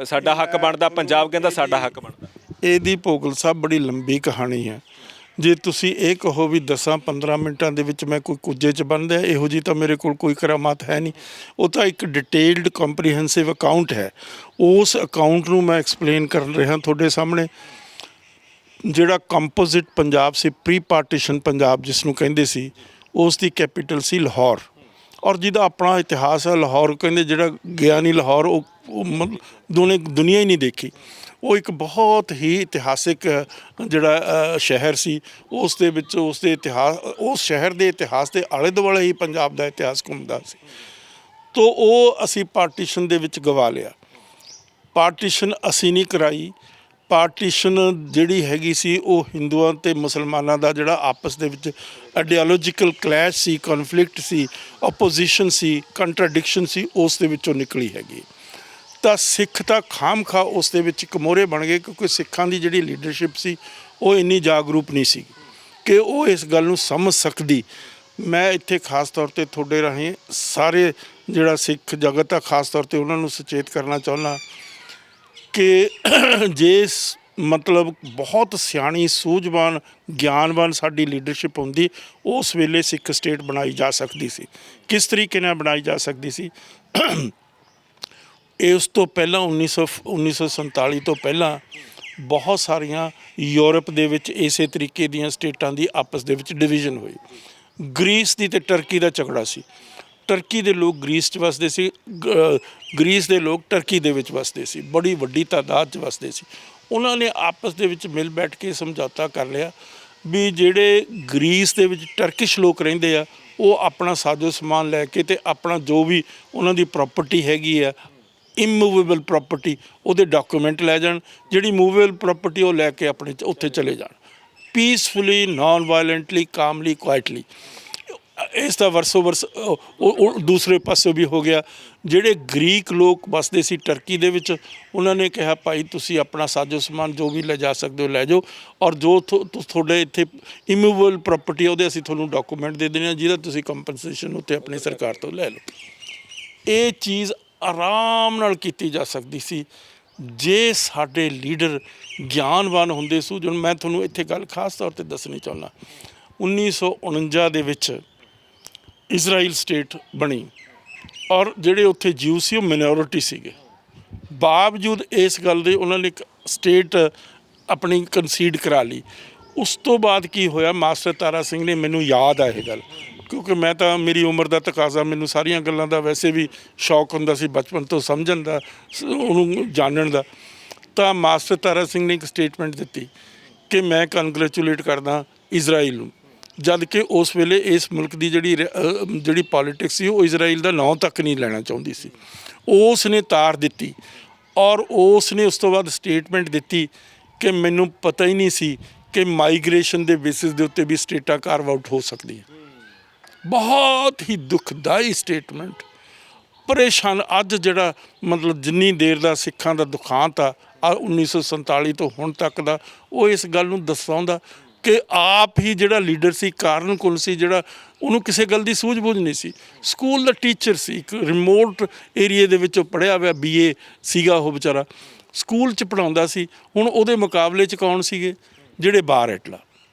ਸਾਡਾ ਹੱਕ ਬਣਦਾ, ਪੰਜਾਬ ਕਹਿੰਦਾ ਸਾਡਾ ਹੱਕ ਬਣਦਾ। ਇਹਦੀ ਭੋਗਲ ਸਾਹਿਬ ਬੜੀ ਲੰਬੀ ਕਹਾਣੀ ਹੈ। ਜੇ ਤੁਸੀਂ ਇਹ ਕਹੋ ਵੀ 10-15 ਮਿੰਟਾਂ ਦੇ ਵਿੱਚ ਮੈਂ ਕੋਈ ਕੁੱਜੇ 'ਚ ਬਣ ਰਿਹਾ, ਇਹੋ ਜਿਹੀ ਤਾਂ ਮੇਰੇ ਕੋਲ ਕੋਈ ਕਰਾਮਾਤ ਹੈ ਨਹੀਂ। ਉਹ ਤਾਂ ਇੱਕ ਡਿਟੇਲਡ ਕੰਪਰੀਹੈਂਸਿਵ ਅਕਾਊਂਟ ਹੈ। ਉਸ ਅਕਾਊਂਟ ਨੂੰ ਮੈਂ ਐਕਸਪਲੇਨ ਕਰ ਰਿਹਾ ਤੁਹਾਡੇ ਸਾਹਮਣੇ। ਜਿਹੜਾ ਕੰਪੋਜ਼ਿਟ ਪੰਜਾਬ ਸੀ, ਪ੍ਰੀ ਪਾਰਟੀਸ਼ਨ ਪੰਜਾਬ ਜਿਸ ਨੂੰ ਕਹਿੰਦੇ ਸੀ, ਉਸ ਦੀ ਕੈਪੀਟਲ ਸੀ ਲਾਹੌਰ। ਔਰ ਜਿਹਦਾ ਆਪਣਾ ਇਤਿਹਾਸ ਹੈ, ਲਾਹੌਰ ਕਹਿੰਦੇ ਜਿਹੜਾ ਗਿਆ ਨਹੀਂ ਲਾਹੌਰ, ਉਹ ਦੁਨੀਆ ਹੀ ਨਹੀਂ ਦੇਖੀ। ਉਹ ਇੱਕ ਬਹੁਤ ਹੀ ਇਤਿਹਾਸਿਕ ਜਿਹੜਾ ਸ਼ਹਿਰ ਸੀ। ਉਸ ਦੇ ਵਿੱਚ ਉਸ ਸ਼ਹਿਰ ਦੇ ਇਤਿਹਾਸ ਦੇ ਆਲੇ ਦੁਆਲੇ ਹੀ ਪੰਜਾਬ ਦਾ ਇਤਿਹਾਸ ਘੁੰਮਦਾ ਸੀ। ਤੋ ਉਹ ਅਸੀਂ ਪਾਰਟੀਸ਼ਨ ਦੇ ਵਿੱਚ ਗਵਾ ਲਿਆ। ਪਾਰਟੀਸ਼ਨ ਅਸੀਂ ਨਹੀਂ ਕਰਾਈ। ਪਾਰਟੀਸ਼ਨ ਜਿਹੜੀ ਹੈਗੀ ਸੀ, ਉਹ ਹਿੰਦੂਆਂ ਅਤੇ ਮੁਸਲਮਾਨਾਂ ਦਾ ਜਿਹੜਾ ਆਪਸ ਦੇ ਵਿੱਚ ਆਈਡੀਓਲੋਜੀਕਲ ਕਲੈਸ਼ ਸੀ, ਕਨਫਲਿਕਟ ਸੀ, ਓਪੋਜੀਸ਼ਨ ਸੀ, ਕੰਟਰਾਡਿਕਸ਼ਨ ਸੀ, ਉਸ ਦੇ ਵਿੱਚੋਂ ਨਿਕਲੀ ਹੈਗੀ। ਤਾਂ ਸਿੱਖ ਤਾਂ ਖਾਮਖਾ ਉਸ ਦੇ ਵਿੱਚ ਇੱਕ ਮੋਹਰੇ ਬਣ ਗਏ, ਕਿਉਂਕਿ ਸਿੱਖਾਂ ਦੀ ਜਿਹੜੀ ਲੀਡਰਸ਼ਿਪ ਸੀ ਉਹ ਇੰਨੀ ਜਾਗਰੂਕ ਨਹੀਂ ਸੀ ਕਿ ਉਹ ਇਸ ਗੱਲ ਨੂੰ ਸਮਝ ਸਕਦੀ। ਮੈਂ ਇੱਥੇ ਖਾਸ ਤੌਰ 'ਤੇ ਤੁਹਾਡੇ ਰਾਹੀਂ ਸਾਰੇ ਜਿਹੜਾ ਸਿੱਖ ਜਗਤ ਆ, ਖਾਸ ਤੌਰ 'ਤੇ ਉਹਨਾਂ ਨੂੰ ਸੁਚੇਤ ਕਰਨਾ ਚਾਹੁੰਦਾ ਕਿ ਜੇ ਮਤਲਬ ਬਹੁਤ ਸਿਆਣੀ, ਸੂਝਵਾਨ, ਗਿਆਨਵਾਨ ਸਾਡੀ ਲੀਡਰਸ਼ਿਪ ਹੁੰਦੀ, ਉਸ ਵੇਲੇ ਸਿੱਖ ਸਟੇਟ ਬਣਾਈ ਜਾ ਸਕਦੀ ਸੀ। ਕਿਸ ਤਰੀਕੇ ਨਾਲ ਬਣਾਈ ਜਾ ਸਕਦੀ ਸੀ? ਇਸ ਤੋਂ ਪਹਿਲਾਂ 1947 ਤੋਂ ਪਹਿਲਾਂ ਬਹੁਤ ਸਾਰੀਆਂ ਯੂਰਪ ਦੇ ਵਿੱਚ ਇਸੇ ਤਰੀਕੇ ਦੀਆਂ ਸਟੇਟਾਂ ਦੀ ਆਪਸ ਦੇ ਵਿੱਚ ਡਿਵੀਜ਼ਨ ਹੋਈ। ਗ੍ਰੀਸ ਦੀ ਅਤੇ ਟਰਕੀ ਦਾ ਝਗੜਾ ਸੀ। ਟਰਕੀ ਦੇ ਲੋਕ ਗ੍ਰੀਸ 'ਚ ਵਸਦੇ ਸੀ, ਗ੍ਰੀਸ ਦੇ ਲੋਕ ਟਰਕੀ ਦੇ ਵਿੱਚ ਵਸਦੇ ਸੀ, ਬੜੀ ਵੱਡੀ ਤਾਦਾਦ 'ਚ ਵਸਦੇ ਸੀ। ਉਹਨਾਂ ਨੇ ਆਪਸ ਦੇ ਵਿੱਚ ਮਿਲ ਬੈਠ ਕੇ ਸਮਝੌਤਾ ਕਰ ਲਿਆ ਵੀ ਜਿਹੜੇ ਗ੍ਰੀਸ ਦੇ ਵਿੱਚ ਟਰਕਿਸ਼ ਲੋਕ ਰਹਿੰਦੇ ਆ, ਉਹ ਆਪਣਾ ਸਾਜੋ ਸਮਾਨ ਲੈ ਕੇ ਅਤੇ ਆਪਣਾ ਜੋ ਵੀ ਉਹਨਾਂ ਦੀ ਪ੍ਰੋਪਰਟੀ ਹੈਗੀ ਆ, ਇਮੂਵੇਬਲ ਪ੍ਰੋਪਰਟੀ, ਉਹਦੇ ਡਾਕੂਮੈਂਟ ਲੈ ਜਾਣ। ਜਿਹੜੀ ਮੂਵੇਬਲ ਪ੍ਰੋਪਰਟੀ ਉਹ ਲੈ ਕੇ ਆਪਣੇ ਉੱਥੇ ਚਲੇ ਜਾਣ, ਪੀਸਫੁਲੀ, ਨਾਨ ਵਾਇਲੈਂਟਲੀ, ਕਾਮਲੀ, ਕੁਆਇਟਲੀ। ਇਸ ਦਾ ਵਰਸੋ ਵਰਸ ਉਹ ਦੂਸਰੇ ਪਾਸੇ ਵੀ ਹੋ ਗਿਆ। ਜਿਹੜੇ ਗ੍ਰੀਕ ਲੋਕ ਵਸਦੇ ਸੀ ਟਰਕੀ ਦੇ ਵਿੱਚ, ਉਹਨਾਂ ਨੇ ਕਿਹਾ ਭਾਈ ਤੁਸੀਂ ਆਪਣਾ ਸਾਜੋ ਸਮਾਨ ਜੋ ਵੀ ਲੈ ਜਾ ਸਕਦੇ ਹੋ ਲੈ ਜਾਓ, ਔਰ ਜੋ ਤੁਹਾਡੇ ਇੱਥੇ ਇਮੂਵੇਬਲ ਪ੍ਰੋਪਰਟੀ ਉਹਦੇ ਅਸੀਂ ਤੁਹਾਨੂੰ ਡਾਕੂਮੈਂਟ ਦੇ ਦੇਣੇ ਆ, ਜਿਹਦਾ ਤੁਸੀਂ ਕੰਪਨਸੇਸ਼ਨ ਉੱਤੇ ਆਪਣੀ ਸਰਕਾਰ ਤੋਂ ਲੈ ਲਓ। ਇਹ ਚੀਜ਼ ਆਰਾਮ ਨਾਲ ਕੀਤੀ ਜਾ ਸਕਦੀ ਸੀ ਜੇ ਸਾਡੇ ਲੀਡਰ ਗਿਆਨਵਾਨ ਹੁੰਦੇ ਸੀ। ਜਦੋਂ ਮੈਂ ਤੁਹਾਨੂੰ ਇੱਥੇ ਗੱਲ ਖਾਸ ਤੌਰ 'ਤੇ ਦੱਸਣੀ ਚਾਹੁੰਦਾ, 1949 ਦੇ ਵਿੱਚ ਇਜ਼ਰਾਈਲ ਸਟੇਟ ਬਣੀ, ਔਰ ਜਿਹੜੇ ਉੱਥੇ ਜਿਊ ਸੀ ਉਹ ਮਿਨੋਰਿਟੀ ਸੀਗੇ। ਬਾਵਜੂਦ ਇਸ ਗੱਲ ਦੇ ਉਹਨਾਂ ਨੇ ਇੱਕ ਸਟੇਟ ਆਪਣੀ ਕੰਸੀਡ ਕਰਾ ਲਈ। ਉਸ ਤੋਂ ਬਾਅਦ ਕੀ ਹੋਇਆ, ਮਾਸਟਰ ਤਾਰਾ ਸਿੰਘ ਨੇ, ਮੈਨੂੰ ਯਾਦ ਆ ਇਹ ਗੱਲ, ਕਿਉਂਕਿ ਮੈਂ ਤਾਂ ਮੇਰੀ ਉਮਰ ਦਾ ਤਕਾਜ਼ਾ, ਮੈਨੂੰ ਸਾਰੀਆਂ ਗੱਲਾਂ ਦਾ ਵੈਸੇ ਵੀ ਸ਼ੌਕ ਹੁੰਦਾ ਸੀ ਬਚਪਨ ਤੋਂ ਸਮਝਣ ਦਾ, ਉਹਨੂੰ ਜਾਣਨ ਦਾ। ਤਾਂ ਮਾਸਟਰ ਤਾਰਾ ਸਿੰਘ ਨੇ ਇੱਕ ਸਟੇਟਮੈਂਟ ਦਿੱਤੀ ਕਿ ਮੈਂ ਕੰਗ੍ਰੈਚੁਲੇਟ ਕਰਦਾ ਇਜ਼ਰਾਈਲ ਨੂੰ, ਜਦ ਕਿ ਉਸ ਵੇਲੇ ਇਸ ਮੁਲਕ ਦੀ ਜਿਹੜੀ ਪੋਲੀਟਿਕਸ ਸੀ ਉਹ ਇਜ਼ਰਾਈਲ ਦਾ ਨਾਂ ਤੱਕ ਨਹੀਂ ਲੈਣਾ ਚਾਹੁੰਦੀ ਸੀ। ਉਸ ਨੇ ਤਾਰ ਦਿੱਤੀ, ਔਰ ਉਸ ਨੇ ਉਸ ਤੋਂ ਬਾਅਦ ਸਟੇਟਮੈਂਟ ਦਿੱਤੀ ਕਿ ਮੈਨੂੰ ਪਤਾ ਹੀ ਨਹੀਂ ਸੀ ਕਿ ਮਾਈਗ੍ਰੇਸ਼ਨ ਦੇ ਬੇਸਿਸ ਦੇ ਉੱਤੇ ਵੀ ਸਟੇਟਾਂ ਕਾਰਵ ਆਊਟ ਹੋ ਸਕਦੀਆਂ। ਬਹੁਤ ਹੀ ਦੁਖਦਾਈ ਸਟੇਟਮੈਂਟ। ਪਰੇਸ਼ਾਨ ਅੱਜ ਜਿਹੜਾ ਮਤਲਬ ਜਿੰਨੀ ਦੇਰ ਦਾ ਸਿੱਖਾਂ ਦਾ ਦੁਖਾਂਤ ਆ 1947 ਤੋਂ ਹੁਣ ਤੱਕ ਦਾ, ਉਹ ਇਸ ਗੱਲ ਨੂੰ ਦਰਸਾਉਂਦਾ ਕਿ ਆਪ ਹੀ ਜਿਹੜਾ ਲੀਡਰ ਸੀ, ਕਾਰਨ ਕੁਲ ਸੀ, ਜਿਹੜਾ ਉਹਨੂੰ ਕਿਸੇ ਗੱਲ ਦੀ ਸੂਝ-ਬੂਝ ਨਹੀਂ ਸੀ। ਸਕੂਲ ਦਾ ਟੀਚਰ ਸੀ, ਇੱਕ ਰਿਮੋਟ ਏਰੀਏ ਦੇ ਵਿੱਚੋਂ ਪੜ੍ਹਿਆ ਹੋਇਆ BA ਸੀਗਾ ਉਹ ਵਿਚਾਰਾ, ਸਕੂਲ 'ਚ ਪੜ੍ਹਾਉਂਦਾ ਸੀ। ਹੁਣ ਉਹਦੇ ਮੁਕਾਬਲੇ 'ਚ ਕੌਣ ਸੀਗੇ? ਜਿਹੜੇ ਬਾਰ-ਐਟਲਾ,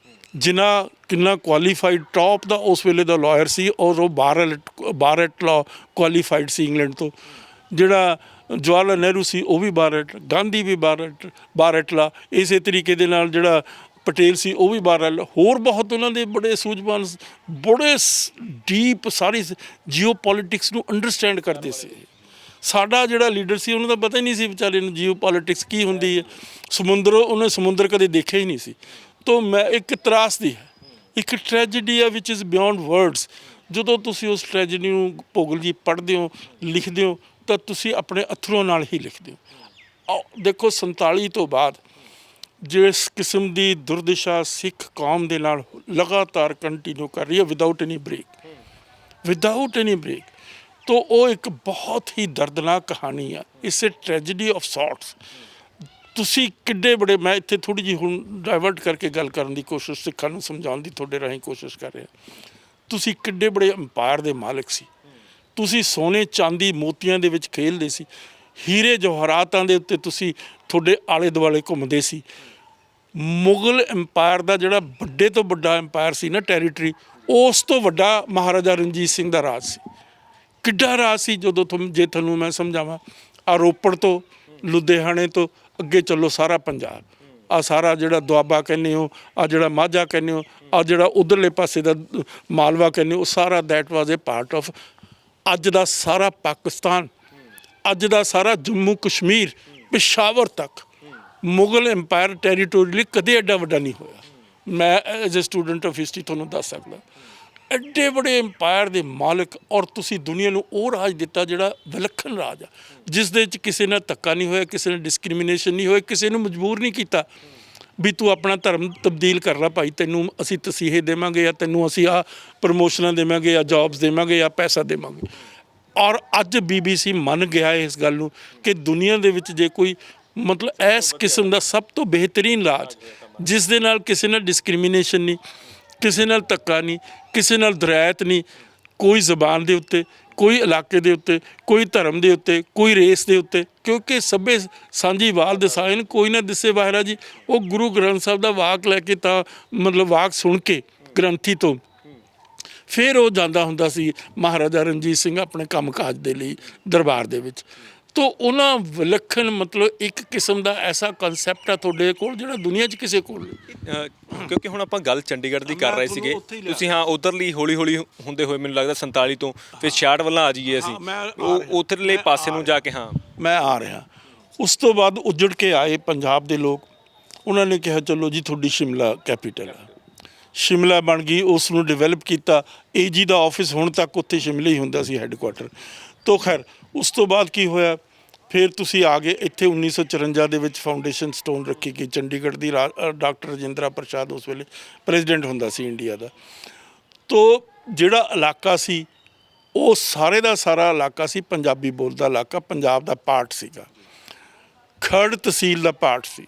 ਜਿਨ੍ਹਾਂ ਕਿੰਨਾ ਕੁਆਲੀਫਾਈਡ, ਟੌਪ ਦਾ ਉਸ ਵੇਲੇ ਦਾ ਲਾਇਰ ਸੀ, ਔਰ ਉਹ ਬਾਰ-ਐਟਲਾ ਕੁਆਲੀਫਾਈਡ ਸੀ ਇੰਗਲੈਂਡ ਤੋਂ। ਜਿਹੜਾ ਜਵਾਹਰ ਲਾਲ ਨਹਿਰੂ ਸੀ ਉਹ ਵੀ ਬਾਰ-ਐਟਲਾ, ਗਾਂਧੀ ਵੀ ਬਾਰ-ਐਟਲਾ। ਇਸੇ ਤਰੀਕੇ ਦੇ ਨਾਲ ਜਿਹੜਾ ਪਟੇਲ ਸੀ ਉਹ ਵੀ ਬਾਹਰ, ਹੋਰ ਬਹੁਤ ਉਹਨਾਂ ਦੇ ਬੜੇ ਸੂਝਵਾਨ, ਬੜੇ ਡੀਪ ਸਾਰੀ ਜੀਓ ਪੋਲੀਟਿਕਸ ਨੂੰ ਅੰਡਰਸਟੈਂਡ ਕਰਦੇ ਸੀ। ਸਾਡਾ ਜਿਹੜਾ ਲੀਡਰ ਸੀ ਉਹਨੂੰ ਤਾਂ ਪਤਾ ਹੀ ਨਹੀਂ ਸੀ ਵਿਚਾਰੇ ਨੂੰ ਜੀਓ ਪੋਲੀਟਿਕਸ ਕੀ ਹੁੰਦੀ ਹੈ। ਉਹਨੇ ਸਮੁੰਦਰ ਕਦੇ ਦੇਖਿਆ ਹੀ ਨਹੀਂ ਸੀ। ਤਾਂ ਮੈਂ ਇੱਕ ਤਰਾਸਦੀ ਹੈ, ਇੱਕ ਟ੍ਰੈਜਡੀ ਆ ਵਿਚ ਇਜ਼ ਬਿਯੋਂਡ ਵਰਡਸ। ਜਦੋਂ ਤੁਸੀਂ ਉਸ ਟ੍ਰੈਜਡੀ ਨੂੰ ਭੋਗਲ ਜੀ ਪੜ੍ਹਦੇ ਹੋ, ਲਿਖਦੇ ਹੋ, ਤਾਂ ਤੁਸੀਂ ਆਪਣੇ ਅਥਰੂਆਂ ਨਾਲ ਹੀ ਲਿਖਦੇ ਹੋ। ਦੇਖੋ 47 ਤੋਂ ਬਾਅਦ ਜਿਸ ਕਿਸਮ ਦੀ ਦੁਰਦਸ਼ਾ ਸਿੱਖ ਕੌਮ ਦੇ ਨਾਲ ਲਗਾਤਾਰ ਕੰਟੀਨਿਊ ਕਰ ਰਹੀ ਹੈ ਵਿਦਆਊਟ ਐਨੀ ਬ੍ਰੇਕ, ਤਾਂ ਉਹ ਇੱਕ ਬਹੁਤ ਹੀ ਦਰਦਨਾਕ ਕਹਾਣੀ ਆ। It's a tragedy of sorts. ਤੁਸੀਂ ਕਿੱਡੇ ਬੜੇ, ਮੈਂ ਇੱਥੇ ਥੋੜ੍ਹੀ ਜਿਹੀ ਹੁਣ ਡਾਇਵਰਟ ਕਰਕੇ ਗੱਲ ਕਰਨ ਦੀ ਕੋਸ਼ਿਸ਼, ਸਿੱਖਾਂ ਨੂੰ ਸਮਝਾਉਣ ਦੀ ਤੁਹਾਡੇ ਰਾਹੀਂ ਕੋਸ਼ਿਸ਼ ਕਰ ਰਿਹਾ। ਤੁਸੀਂ ਕਿੱਡੇ ਬੜੇ ਅੰਪਾਇਰ ਦੇ ਮਾਲਕ ਸੀ। ਤੁਸੀਂ ਸੋਨੇ ਚਾਂਦੀ ਮੋਤੀਆਂ ਦੇ ਵਿੱਚ ਖੇਲਦੇ ਸੀ, ਹੀਰੇ ਜਵਾਹਰਾਤਾਂ ਦੇ ਉੱਤੇ ਤੁਸੀਂ ਤੁਹਾਡੇ ਆਲੇ ਦੁਆਲੇ ਘੁੰਮਦੇ ਸੀ। ਮੁਗਲ ਅੰਪਾਇਰ ਦਾ ਜਿਹੜਾ ਵੱਡੇ ਤੋਂ ਵੱਡਾ ਅੰਪਾਇਰ ਸੀ ਨਾ ਟੈਰੀਟਰੀ, ਉਸ ਤੋਂ ਵੱਡਾ ਮਹਾਰਾਜਾ ਰਣਜੀਤ ਸਿੰਘ ਦਾ ਰਾਜ ਸੀ। ਕਿੱਡਾ ਰਾਜ ਸੀ। ਜਦੋਂ ਜੇ ਤੁਹਾਨੂੰ ਮੈਂ ਸਮਝਾਵਾਂ, ਆ ਰੋਪੜ ਤੋਂ ਲੁਧਿਆਣੇ ਤੋਂ ਅੱਗੇ ਚੱਲੋ ਸਾਰਾ ਪੰਜਾਬ, ਆ ਸਾਰਾ ਜਿਹੜਾ ਦੁਆਬਾ ਕਹਿੰਦੇ ਹੋ, ਆ ਜਿਹੜਾ ਮਾਝਾ ਕਹਿੰਦੇ ਹੋ, ਆ ਜਿਹੜਾ ਉਧਰਲੇ ਪਾਸੇ ਦਾ ਮਾਲਵਾ ਕਹਿੰਦੇ ਹੋ, ਉਹ ਸਾਰਾ that was A part of ਅੱਜ ਦਾ ਸਾਰਾ ਪਾਕਿਸਤਾਨ, ਅੱਜ ਦਾ ਸਾਰਾ ਜੰਮੂ ਕਸ਼ਮੀਰ, ਪਿਸ਼ਾਵਰ ਤੱਕ ਮੁਗਲ ਅੰਪਾਇਰ ਟੈਰੀਟੋਰੀਅਲੀ ਕਦੇ ਐਡਾ ਵੱਡਾ ਨਹੀਂ ਹੋਇਆ। ਮੈਂ as a student of history ਤੁਹਾਨੂੰ ਦੱਸ ਸਕਦਾ, ਐਡੇ ਵੱਡੇ ਅੰਪਾਇਰ ਦੇ ਮਾਲਕ। ਔਰ ਤੁਸੀਂ ਦੁਨੀਆ ਨੂੰ ਉਹ ਰਾਜ ਦਿੱਤਾ ਜਿਹੜਾ ਵਿਲੱਖਣ ਰਾਜ ਆ, ਜਿਸ ਦੇ ਵਿੱਚ ਕਿਸੇ ਨਾਲ ਧੱਕਾ ਨਹੀਂ ਹੋਇਆ, ਕਿਸੇ ਨਾਲ ਡਿਸਕ੍ਰਿਮੀਨੇਸ਼ਨ ਨਹੀਂ ਹੋਇਆ, ਕਿਸੇ ਨੂੰ ਮਜਬੂਰ ਨਹੀਂ ਕੀਤਾ ਵੀ ਤੂੰ ਆਪਣਾ ਧਰਮ ਤਬਦੀਲ ਕਰ ਲਾ ਭਾਈ, ਤੈਨੂੰ ਅਸੀਂ ਤਸੀਹੇ ਦੇਵਾਂਗੇ, ਜਾਂ ਤੈਨੂੰ ਅਸੀਂ ਆਹ ਪ੍ਰਮੋਸ਼ਨਾਂ ਦੇਵਾਂਗੇ, ਜਾਂ ਜੌਬਸ ਦੇਵਾਂਗੇ, ਜਾਂ ਪੈਸਾ ਦੇਵਾਂਗੇ। ਔਰ ਅੱਜ BBC ਮੰਨ ਗਿਆ ਇਸ ਗੱਲ ਨੂੰ ਕਿ ਦੁਨੀਆ ਦੇ ਵਿੱਚ ਜੇ ਕੋਈ ਮਤਲਬ ਇਸ ਕਿਸਮ ਦਾ ਸਭ ਤੋਂ ਬਿਹਤਰੀਨ ਰਾਜ, ਜਿਸ ਦੇ ਨਾਲ ਕਿਸੇ ਨਾਲ ਡਿਸਕ੍ਰਿਮੀਨੇਸ਼ਨ ਨਹੀਂ, ਕਿਸੇ ਨਾਲ ਧੱਕਾ ਨਹੀਂ, ਕਿਸੇ ਨਾਲ ਦਰਾਇਤ ਨਹੀਂ, ਕੋਈ ਜ਼ਬਾਨ ਦੇ ਉੱਤੇ, ਕੋਈ ਇਲਾਕੇ ਦੇ ਉੱਤੇ, ਕੋਈ ਧਰਮ ਦੇ ਉੱਤੇ, ਕੋਈ ਰੇਸ ਦੇ ਉੱਤੇ, ਕਿਉਂਕਿ ਸਭੇ ਸਾਂਝੀ ਵਾਲ ਦਸਾਇਨ ਕੋਈ ਨਾ ਦਿਸੇ ਬਾਹਰਾ ਜੀ। ਉਹ ਗੁਰੂ ਗ੍ਰੰਥ ਸਾਹਿਬ ਦਾ ਵਾਕ ਲੈ ਕੇ ਤਾਂ ਮਤਲਬ ਵਾਕ ਸੁਣ ਕੇ ਗ੍ਰੰਥੀ ਤੋਂ ਫਿਰ ਉਹ ਜਾਂਦਾ ਹੁੰਦਾ ਸੀ ਮਹਾਰਾਜਾ ਰਣਜੀਤ ਸਿੰਘ ਆਪਣੇ ਕੰਮ ਕਾਜ ਦੇ ਲਈ ਦਰਬਾਰ ਦੇ ਵਿੱਚ। ਤਾਂ ਉਹਨਾਂ ਵਿਲੱਖਣ ਮਤਲਬ ਇੱਕ ਕਿਸਮ ਦਾ ਐਸਾ ਕਨਸੈਪਟ ਆ ਤੁਹਾਡੇ ਕੋਲ ਜਿਹੜਾ ਦੁਨੀਆ 'ਚ ਕਿਸੇ ਕੋਲ ਨਹੀਂ। ਕਿਉਂਕਿ ਹੁਣ ਆਪਾਂ ਗੱਲ ਚੰਡੀਗੜ੍ਹ ਦੀ ਕਰ ਰਹੇ ਸੀਗੇ, ਤੁਸੀਂ ਹਾਂ ਉਧਰਲੀ ਹੌਲੀ ਹੌਲੀ ਹੁੰਦੇ ਹੋਏ ਮੈਨੂੰ ਲੱਗਦਾ 47 ਤੋਂ ਫਿਰ 66 ਵੱਲਾਂ ਆ ਜਾਈਏ ਅਸੀਂ, ਉਹ ਉੱਧਰਲੇ ਪਾਸੇ ਨੂੰ ਜਾ ਕੇ। ਹਾਂ ਮੈਂ ਆ ਰਿਹਾ। ਉਸ ਤੋਂ ਬਾਅਦ ਉੱਜੜ ਕੇ ਆਏ ਪੰਜਾਬ ਦੇ ਲੋਕ, ਉਹਨਾਂ ਨੇ ਕਿਹਾ ਚਲੋ ਜੀ ਤੁਹਾਡੀ ਸ਼ਿਮਲਾ ਕੈਪੀਟਲ ਆ। ਸ਼ਿਮਲਾ ਬਣ ਗਈ, ਉਸ ਨੂੰ ਡਿਵੈਲਪ ਕੀਤਾ। AG ਦਾ ਆਫਿਸ ਹੁਣ ਤੱਕ ਉੱਥੇ ਸ਼ਿਮਲੇ ਹੀ ਹੁੰਦਾ ਸੀ, ਹੈੱਡਕੁਆਟਰ। ਤੋਂ ਖੈਰ ਉਸ ਤੋਂ ਬਾਅਦ ਕੀ ਹੋਇਆ, ਫਿਰ ਤੁਸੀਂ ਆ ਗਏ ਇੱਥੇ 1954 ਦੇ ਵਿੱਚ ਫਾਊਂਡੇਸ਼ਨ ਸਟੋਨ ਰੱਖੀ ਗਈ ਚੰਡੀਗੜ੍ਹ ਦੀ। ਡਾਕਟਰ ਰਜਿੰਦਰਾ ਪ੍ਰਸਾਦ ਉਸ ਵੇਲੇ ਪ੍ਰੈਜ਼ੀਡੈਂਟ ਹੁੰਦਾ ਸੀ ਇੰਡੀਆ ਦਾ। ਤੋ ਜਿਹੜਾ ਇਲਾਕਾ ਸੀ ਉਹ ਸਾਰੇ ਦਾ ਸਾਰਾ ਇਲਾਕਾ ਸੀ ਪੰਜਾਬੀ ਬੋਲਦਾ ਇਲਾਕਾ, ਪੰਜਾਬ ਦਾ ਪਾਰਟ ਸੀਗਾ, ਖਰੜ ਤਹਿਸੀਲ ਦਾ ਪਾਰਟ ਸੀ।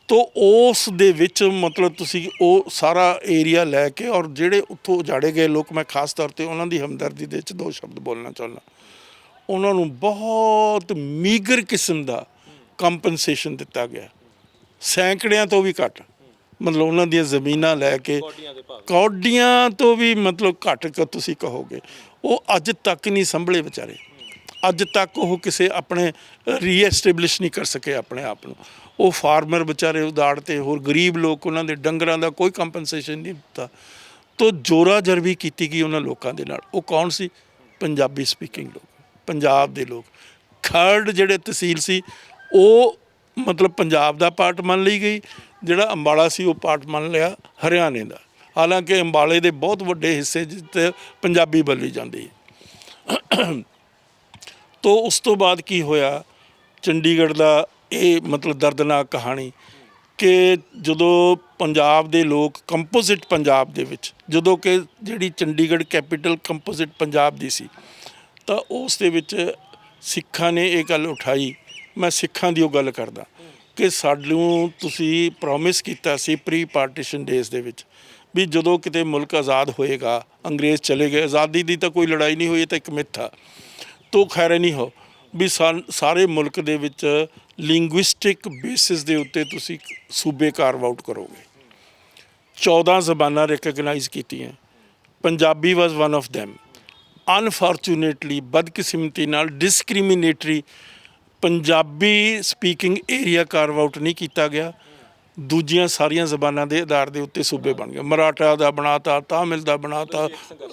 ਤੋ ਉਸ ਦੇ ਵਿੱਚ ਮਤਲਬ ਤੁਸੀਂ ਉਹ ਸਾਰਾ ਏਰੀਆ ਲੈ ਕੇ, ਔਰ ਜਿਹੜੇ ਉੱਥੋਂ ਉਜਾੜੇ ਗਏ ਲੋਕ, ਮੈਂ ਖਾਸ ਤੌਰ 'ਤੇ ਉਹਨਾਂ ਦੀ ਹਮਦਰਦੀ ਦੇ ਵਿੱਚ 2 ਸ਼ਬਦ ਬੋਲਣਾ ਚਾਹੁੰਦਾ। ਉਹਨਾਂ ਨੂੰ ਬਹੁਤ ਮੀਗਰ ਕਿਸਮ ਦਾ ਕੰਪਨਸੇਸ਼ਨ ਦਿੱਤਾ ਗਿਆ, ਸੈਂਕੜਿਆਂ ਤੋਂ ਵੀ ਘੱਟ। ਮਤਲਬ ਉਹਨਾਂ ਦੀਆਂ ਜ਼ਮੀਨਾਂ ਲੈ ਕੇ ਕੌਡੀਆਂ ਤੋਂ ਵੀ ਮਤਲਬ ਘੱਟ ਤੁਸੀਂ ਕਹੋਗੇ। ਉਹ ਅੱਜ ਤੱਕ ਨਹੀਂ ਸੰਭਲੇ ਵਿਚਾਰੇ, ਅੱਜ ਤੱਕ ਉਹ ਕਿਸੇ ਆਪਣੇ ਰੀਐਸਟੈਬਲਿਸ਼ ਨਹੀਂ ਕਰ ਸਕੇ ਆਪਣੇ ਆਪ ਨੂੰ। ਉਹ ਫਾਰਮਰ ਵਿਚਾਰੇ ਉਦਾੜ ਤੇ, ਹੋਰ ਗਰੀਬ ਲੋਕ, ਉਹਨਾਂ ਦੇ ਡੰਗਰਾਂ ਦਾ ਕੋਈ ਕੰਪਨਸੇਸ਼ਨ ਨਹੀਂ ਦਿੱਤਾ। ਤੋ ਜੋਰਾ ਜਰਬੀ ਕੀਤੀ ਗਈ ਉਹਨਾਂ ਲੋਕਾਂ ਦੇ ਨਾਲ। ਉਹ ਕੌਣ ਸੀ? ਪੰਜਾਬੀ ਸਪੀਕਿੰਗ ਲੋਕ, ਪੰਜਾਬ ਦੇ ਲੋਕ। ਖਰੜ ਜਿਹੜੇ ਤਹਿਸੀਲ ਸੀ ਉਹ ਮਤਲਬ ਪੰਜਾਬ ਦਾ ਪਾਰਟ ਮੰਨ ਲਈ ਗਈ, ਜਿਹੜਾ ਅੰਬਾਲਾ ਸੀ ਉਹ ਪਾਰਟ ਮੰਨ ਲਿਆ ਹਰਿਆਣੇ ਦਾ। ਹਾਲਾਂਕਿ ਅੰਬਾਲੇ ਦੇ ਬਹੁਤ ਵੱਡੇ ਹਿੱਸੇ ਜਿੱਥੇ ਪੰਜਾਬੀ ਬੋਲੀ ਜਾਂਦੀ ਹੈ। ਤੋ ਉਸ ਤੋਂ ਬਾਅਦ ਕੀ ਹੋਇਆ, ਚੰਡੀਗੜ੍ਹ ਦਾ ਇਹ ਮਤਲਬ ਦਰਦਨਾਕ ਕਹਾਣੀ ਕਿ ਜਦੋਂ ਪੰਜਾਬ ਦੇ ਲੋਕ ਕੰਪੋਜ਼ਿਟ ਪੰਜਾਬ ਦੇ ਵਿੱਚ, ਜਦੋਂ ਕਿ ਜਿਹੜੀ ਚੰਡੀਗੜ੍ਹ ਕੈਪੀਟਲ ਕੰਪੋਜ਼ਿਟ ਪੰਜਾਬ ਦੀ ਸੀ, ਤਾਂ ਉਸ ਦੇ ਵਿੱਚ ਸਿੱਖਾਂ ਨੇ ਇਹ ਗੱਲ ਉਠਾਈ। ਮੈਂ ਸਿੱਖਾਂ ਦੀ ਉਹ ਗੱਲ ਕਰਦਾ ਕਿ ਸਾਨੂੰ ਤੁਸੀਂ ਪ੍ਰੋਮਿਸ ਕੀਤਾ ਸੀ ਪ੍ਰੀ ਪਾਰਟੀਸ਼ਨ ਡੇਜ਼ ਦੇ ਵਿੱਚ ਵੀ ਜਦੋਂ ਕਿਤੇ ਮੁਲਕ ਆਜ਼ਾਦ ਹੋਏਗਾ, ਅੰਗਰੇਜ਼ ਚਲੇ ਗਏ, ਆਜ਼ਾਦੀ ਦੀ ਤਾਂ ਕੋਈ ਲੜਾਈ ਨਹੀਂ ਹੋਈ, ਇਹ ਤਾਂ ਇੱਕ ਮਿੱਥ ਆ। ਤੋ ਖੈਰ ਨਹੀਂ ਹੋ ਵੀ ਸਾਰੇ ਮੁਲਕ ਦੇ ਵਿੱਚ ਲਿੰਗੁਇਸਟਿਕ ਬੇਸਿਸ ਦੇ ਉੱਤੇ ਤੁਸੀਂ ਸੂਬੇ ਕਾਰਵ ਆਊਟ ਕਰੋਗੇ। 14 ਜ਼ਬਾਨਾਂ ਰਿਕਗਨਾਈਜ਼ ਕੀਤੀਆਂ, ਪੰਜਾਬੀ ਵਾਜ਼ ਵਨ ਆਫ ਦੈਮ। ਅਨਫੋਰਚੂਨੇਟਲੀ ਬਦਕਿਸਮਤੀ ਨਾਲ ਡਿਸਕ੍ਰਿਮੀਨੇਟਰੀ ਪੰਜਾਬੀ ਸਪੀਕਿੰਗ ਏਰੀਆ ਕਾਰਵ ਆਊਟ ਨਹੀਂ ਕੀਤਾ ਗਿਆ। ਦੂਜੀਆਂ ਸਾਰੀਆਂ ਜ਼ਬਾਨਾਂ ਦੇ ਆਧਾਰ ਦੇ ਉੱਤੇ ਸੂਬੇ ਬਣ ਗਏ। ਮਰਾਠਾ ਦਾ ਬਣਾਤਾ, ਤਾਮਿਲ ਦਾ ਬਣਾਤਾ।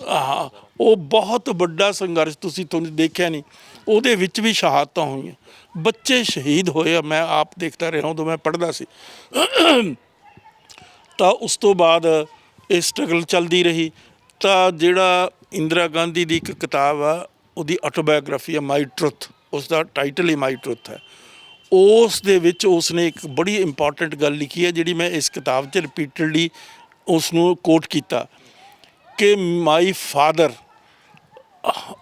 ਹਾਂ, ਉਹ ਬਹੁਤ ਵੱਡਾ ਸੰਘਰਸ਼ ਤੁਸੀਂ ਤੁਹਾਨੂੰ ਦੇਖਿਆ ਨਹੀਂ, ਉਹਦੇ ਵਿੱਚ ਵੀ ਸ਼ਹਾਦਤਾਂ ਹੋਈਆਂ, ਬੱਚੇ ਸ਼ਹੀਦ ਹੋਏ ਆ। ਮੈਂ ਆਪ ਦੇਖਦਾ ਰਿਹਾ ਉਦੋਂ ਮੈਂ ਪੜ੍ਹਦਾ ਸੀ। ਤਾਂ ਉਸ ਤੋਂ ਬਾਅਦ ਇਹ ਸਟਰਗਲ ਚੱਲਦੀ ਰਹੀ। ਤਾਂ ਜਿਹੜਾ ਇੰਦਰਾ ਗਾਂਧੀ ਦੀ ਇੱਕ ਕਿਤਾਬ ਆ, ਉਹਦੀ ਆਟੋਬਾਇਓਗ੍ਰਾਫੀ ਆ ਮਾਈ ਟਰੁੱਥ, ਉਸ ਦਾ ਟਾਈਟਲ ਹੀ ਮਾਈ ਟਰੁੱਥ ਹੈ। ਉਸ ਦੇ ਵਿੱਚ ਉਸਨੇ ਇੱਕ ਬੜੀ ਇੰਪੋਰਟੈਂਟ ਗੱਲ ਲਿਖੀ ਹੈ, ਜਿਹੜੀ ਮੈਂ ਇਸ ਕਿਤਾਬ 'ਚ ਰਿਪੀਟਡਲੀ ਉਸ ਨੂੰ ਕੋਟ ਕੀਤਾ ਕਿ my father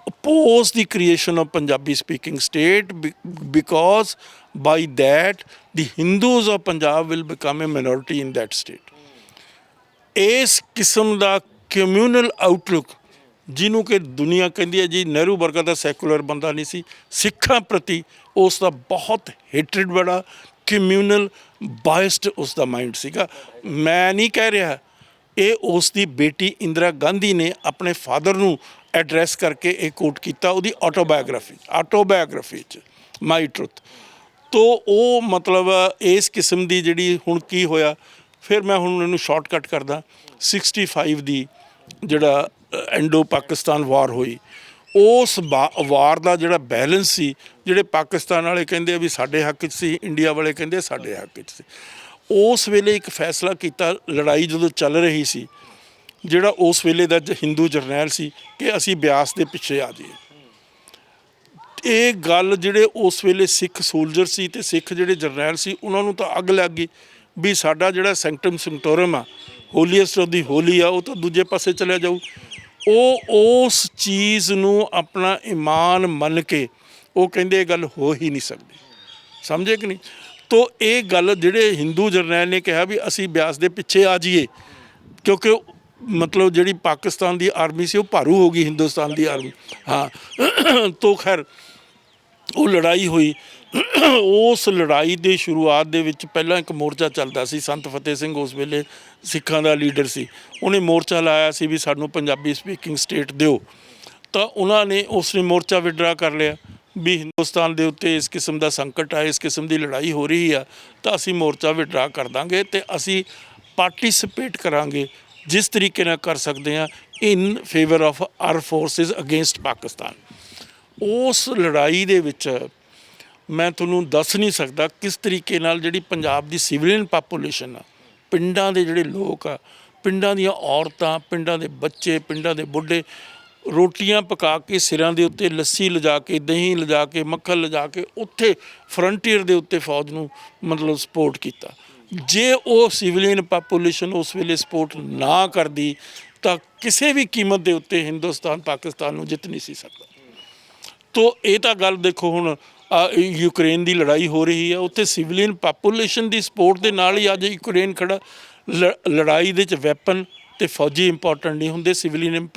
opposed the creation of Punjabi speaking state because by that the Hindus of Punjab will become a minority in that state. ਇਸ ਕਿਸਮ ਦਾ ਕਮਿਊਨਲ ਆਊਟਲੁੱਕ, ਜਿਹਨੂੰ ਕਿ ਦੁਨੀਆ ਕਹਿੰਦੀ ਹੈ ਜੀ, ਨਹਿਰੂ ਵਰਗਾ ਦਾ ਸੈਕੂਲਰ ਬੰਦਾ ਨਹੀਂ ਸੀ, ਸਿੱਖਾਂ ਪ੍ਰਤੀ ਉਸ ਦਾ ਬਹੁਤ ਹੇਟਰਡ, ਬੜਾ ਕਮਿਊਨਲ ਬਾਇਸਡ ਉਸ ਦਾ ਮਾਈਂਡ ਸੀਗਾ। ਮੈਂ ਨਹੀਂ ਕਹਿ ਰਿਹਾ, ਇਹ ਉਸ ਦੀ ਬੇਟੀ ਇੰਦਰਾ ਗਾਂਧੀ ਨੇ ਆਪਣੇ ਫਾਦਰ ਨੂੰ ਐਡਰੈਸ ਕਰਕੇ ਇਹ ਕੋਟ ਕੀਤਾ ਉਹਦੀ ਆਟੋਬਾਇਓਗ੍ਰਾਫੀ 'ਚ ਮਾਈ ਟਰੁੱਥ। ਤੋ ਉਹ ਮਤਲਬ ਇਸ ਕਿਸਮ ਦੀ ਜਿਹੜੀ ਹੁਣ ਕੀ ਹੋਇਆ, ਫਿਰ ਮੈਂ ਹੁਣ ਇਹਨੂੰ ਸ਼ਾਰਟਕਟ ਕਰਦਾ। 65 ਦੀ ਜਿਹੜਾ ਇੰਡੋ ਪਾਕਿਸਤਾਨ ਵਾਰ ਹੋਈ, ਉਸ ਵਾਰ ਦਾ ਜਿਹੜਾ ਬੈਲੈਂਸ ਸੀ, ਜਿਹੜੇ ਪਾਕਿਸਤਾਨ ਵਾਲੇ ਕਹਿੰਦੇ ਵੀ ਸਾਡੇ ਹੱਕ 'ਚ ਸੀ, ਇੰਡੀਆ ਵਾਲੇ ਕਹਿੰਦੇ ਸਾਡੇ ਹੱਕ 'ਚ ਸੀ। ਉਸ ਵੇਲੇ ਇੱਕ ਫੈਸਲਾ ਕੀਤਾ, ਲੜਾਈ ਜਦੋਂ ਚੱਲ ਰਹੀ ਸੀ, ਜਿਹੜਾ ਉਸ ਵੇਲੇ ਦਾ ਹਿੰਦੂ ਜਰਨੈਲ ਸੀ ਕਿ ਅਸੀਂ ਬਿਆਸ ਦੇ ਪਿੱਛੇ ਆ ਜਾਈਏ। ਇਹ ਗੱਲ ਜਿਹੜੇ ਉਸ ਵੇਲੇ ਸਿੱਖ ਸੋਲਜਰ ਸੀ ਅਤੇ ਸਿੱਖ ਜਿਹੜੇ ਜਰਨੈਲ ਸੀ, ਉਹਨਾਂ ਨੂੰ ਤਾਂ ਅੱਗ ਲੱਗ ਗਈ ਵੀ ਸਾਡਾ ਜਿਹੜਾ ਸੈਂਕਟਮ ਸੈਂਕਟੋਰਮ ਆ, ਹੋਲੀਐਸਟ ਆਫ ਦੀ ਹੋਲੀ ਆ, ਉਹ ਤਾਂ ਦੂਜੇ ਪਾਸੇ ਚਲਿਆ ਜਾਊ। ਉਹ ਉਸ ਚੀਜ਼ ਨੂੰ ਆਪਣਾ ਈਮਾਨ ਮੰਨ ਕੇ ਉਹ ਕਹਿੰਦੇ ਇਹ ਗੱਲ ਹੋ ਹੀ ਨਹੀਂ ਸਕਦੀ, ਸਮਝੇ ਕਿ ਨਹੀਂ। ਤੋ ਇਹ ਗੱਲ ਜਿਹੜੇ ਹਿੰਦੂ ਜਰਨੈਲ ਨੇ ਕਿਹਾ ਵੀ ਅਸੀਂ ਬਿਆਸ ਦੇ ਪਿੱਛੇ ਆ ਜਾਈਏ, ਕਿਉਂਕਿ ਮਤਲਬ ਜਿਹੜੀ ਪਾਕਿਸਤਾਨ ਦੀ ਆਰਮੀ ਸੀ ਉਹ ਭਾਰੂ ਹੋ ਗਈ ਹਿੰਦੁਸਤਾਨ ਦੀ ਆਰਮੀ। ਹਾਂ, ਤੋ ਖੈਰ ਉਹ ਲੜਾਈ ਹੋਈ। ਉਸ ਲੜਾਈ ਦੇ ਸ਼ੁਰੂਆਤ ਦੇ ਵਿੱਚ ਪਹਿਲਾਂ ਇੱਕ ਮੋਰਚਾ ਚੱਲਦਾ ਸੀ, ਸੰਤ ਫਤਿਹ ਸਿੰਘ ਉਸ ਵੇਲੇ ਸਿੱਖਾਂ ਦਾ ਲੀਡਰ ਸੀ, ਉਹਨੇ ਮੋਰਚਾ ਲਾਇਆ ਸੀ ਵੀ ਸਾਨੂੰ ਪੰਜਾਬੀ ਸਪੀਕਿੰਗ ਸਟੇਟ ਦਿਓ। ਤਾਂ ਉਹਨਾਂ ਨੇ ਉਸਨੇ ਮੋਰਚਾ ਵਿਡਰਾ ਕਰ ਲਿਆ ਵੀ ਹਿੰਦੁਸਤਾਨ ਦੇ ਉੱਤੇ ਇਸ ਕਿਸਮ ਦਾ ਸੰਕਟ ਆ, ਇਸ ਕਿਸਮ ਦੀ ਲੜਾਈ ਹੋ ਰਹੀ ਆ, ਤਾਂ ਅਸੀਂ ਮੋਰਚਾ ਵਿਡਰਾ ਕਰ ਦਾਂਗੇ ਅਤੇ ਅਸੀਂ ਪਾਰਟੀਸਪੇਟ ਕਰਾਂਗੇ ਜਿਸ ਤਰੀਕੇ ਨਾਲ ਕਰ ਸਕਦੇ ਹਾਂ in favour of our forces against Pakistan. ਉਸ ਲੜਾਈ ਦੇ ਵਿੱਚ ਮੈਂ ਤੁਹਾਨੂੰ ਦੱਸ ਨਹੀਂ ਸਕਦਾ ਕਿਸ ਤਰੀਕੇ ਨਾਲ ਜਿਹੜੀ ਪੰਜਾਬ ਦੀ ਸਿਵਲੀਅਨ ਪਾਪੂਲੇਸ਼ਨ ਆ, ਪਿੰਡਾਂ ਦੇ ਜਿਹੜੇ ਲੋਕ ਆ, ਪਿੰਡਾਂ ਦੀਆਂ ਔਰਤਾਂ, ਪਿੰਡਾਂ ਦੇ ਬੱਚੇ, ਪਿੰਡਾਂ ਦੇ ਬੁੱਢੇ ਰੋਟੀਆਂ ਪਕਾ ਕੇ ਸਿਰਾਂ ਦੇ ਉੱਤੇ ਲੱਸੀ ਲਿਜਾ ਕੇ, ਦਹੀਂ ਲਿਜਾ ਕੇ, ਮੱਖਣ ਲਿਜਾ ਕੇ ਉੱਥੇ ਫਰੰਟੀਅਰ ਦੇ ਉੱਤੇ ਫੌਜ ਨੂੰ ਮਤਲਬ ਸਪੋਰਟ ਕੀਤਾ। ਜੇ ਉਹ ਸਿਵਲੀਅਨ ਪਾਪੂਲੇਸ਼ਨ ਉਸ ਵੇਲੇ ਸਪੋਰਟ ਨਾ ਕਰਦੀ ਤਾਂ ਕਿਸੇ ਵੀ ਕੀਮਤ ਦੇ ਉੱਤੇ ਹਿੰਦੁਸਤਾਨ ਪਾਕਿਸਤਾਨ ਨੂੰ ਜਿੱਤ ਨਹੀਂ ਸੀ ਸਕਦਾ। ਤੋ ਇਹ ਤਾਂ ਗੱਲ ਦੇਖੋ, ਹੁਣ ਯੂਕਰੇਨ ਦੀ ਲੜਾਈ ਹੋ ਰਹੀ ਆ, ਉੱਥੇ ਸਿਵਲੀਅਨ ਪਾਪੂਲੇਸ਼ਨ ਦੀ ਸਪੋਰਟ ਦੇ ਨਾਲ ਹੀ ਅੱਜ ਯੂਕਰੇਨ ਖੜਾ। ਲੜਾਈ ਦੇ ਵਿੱਚ ਵੈਪਨ ਅਤੇ ਫੌਜੀ ਇੰਪੋਰਟੈਂਟ ਨਹੀਂ ਹੁੰਦੇ, ਸਿਵਲੀਅਨ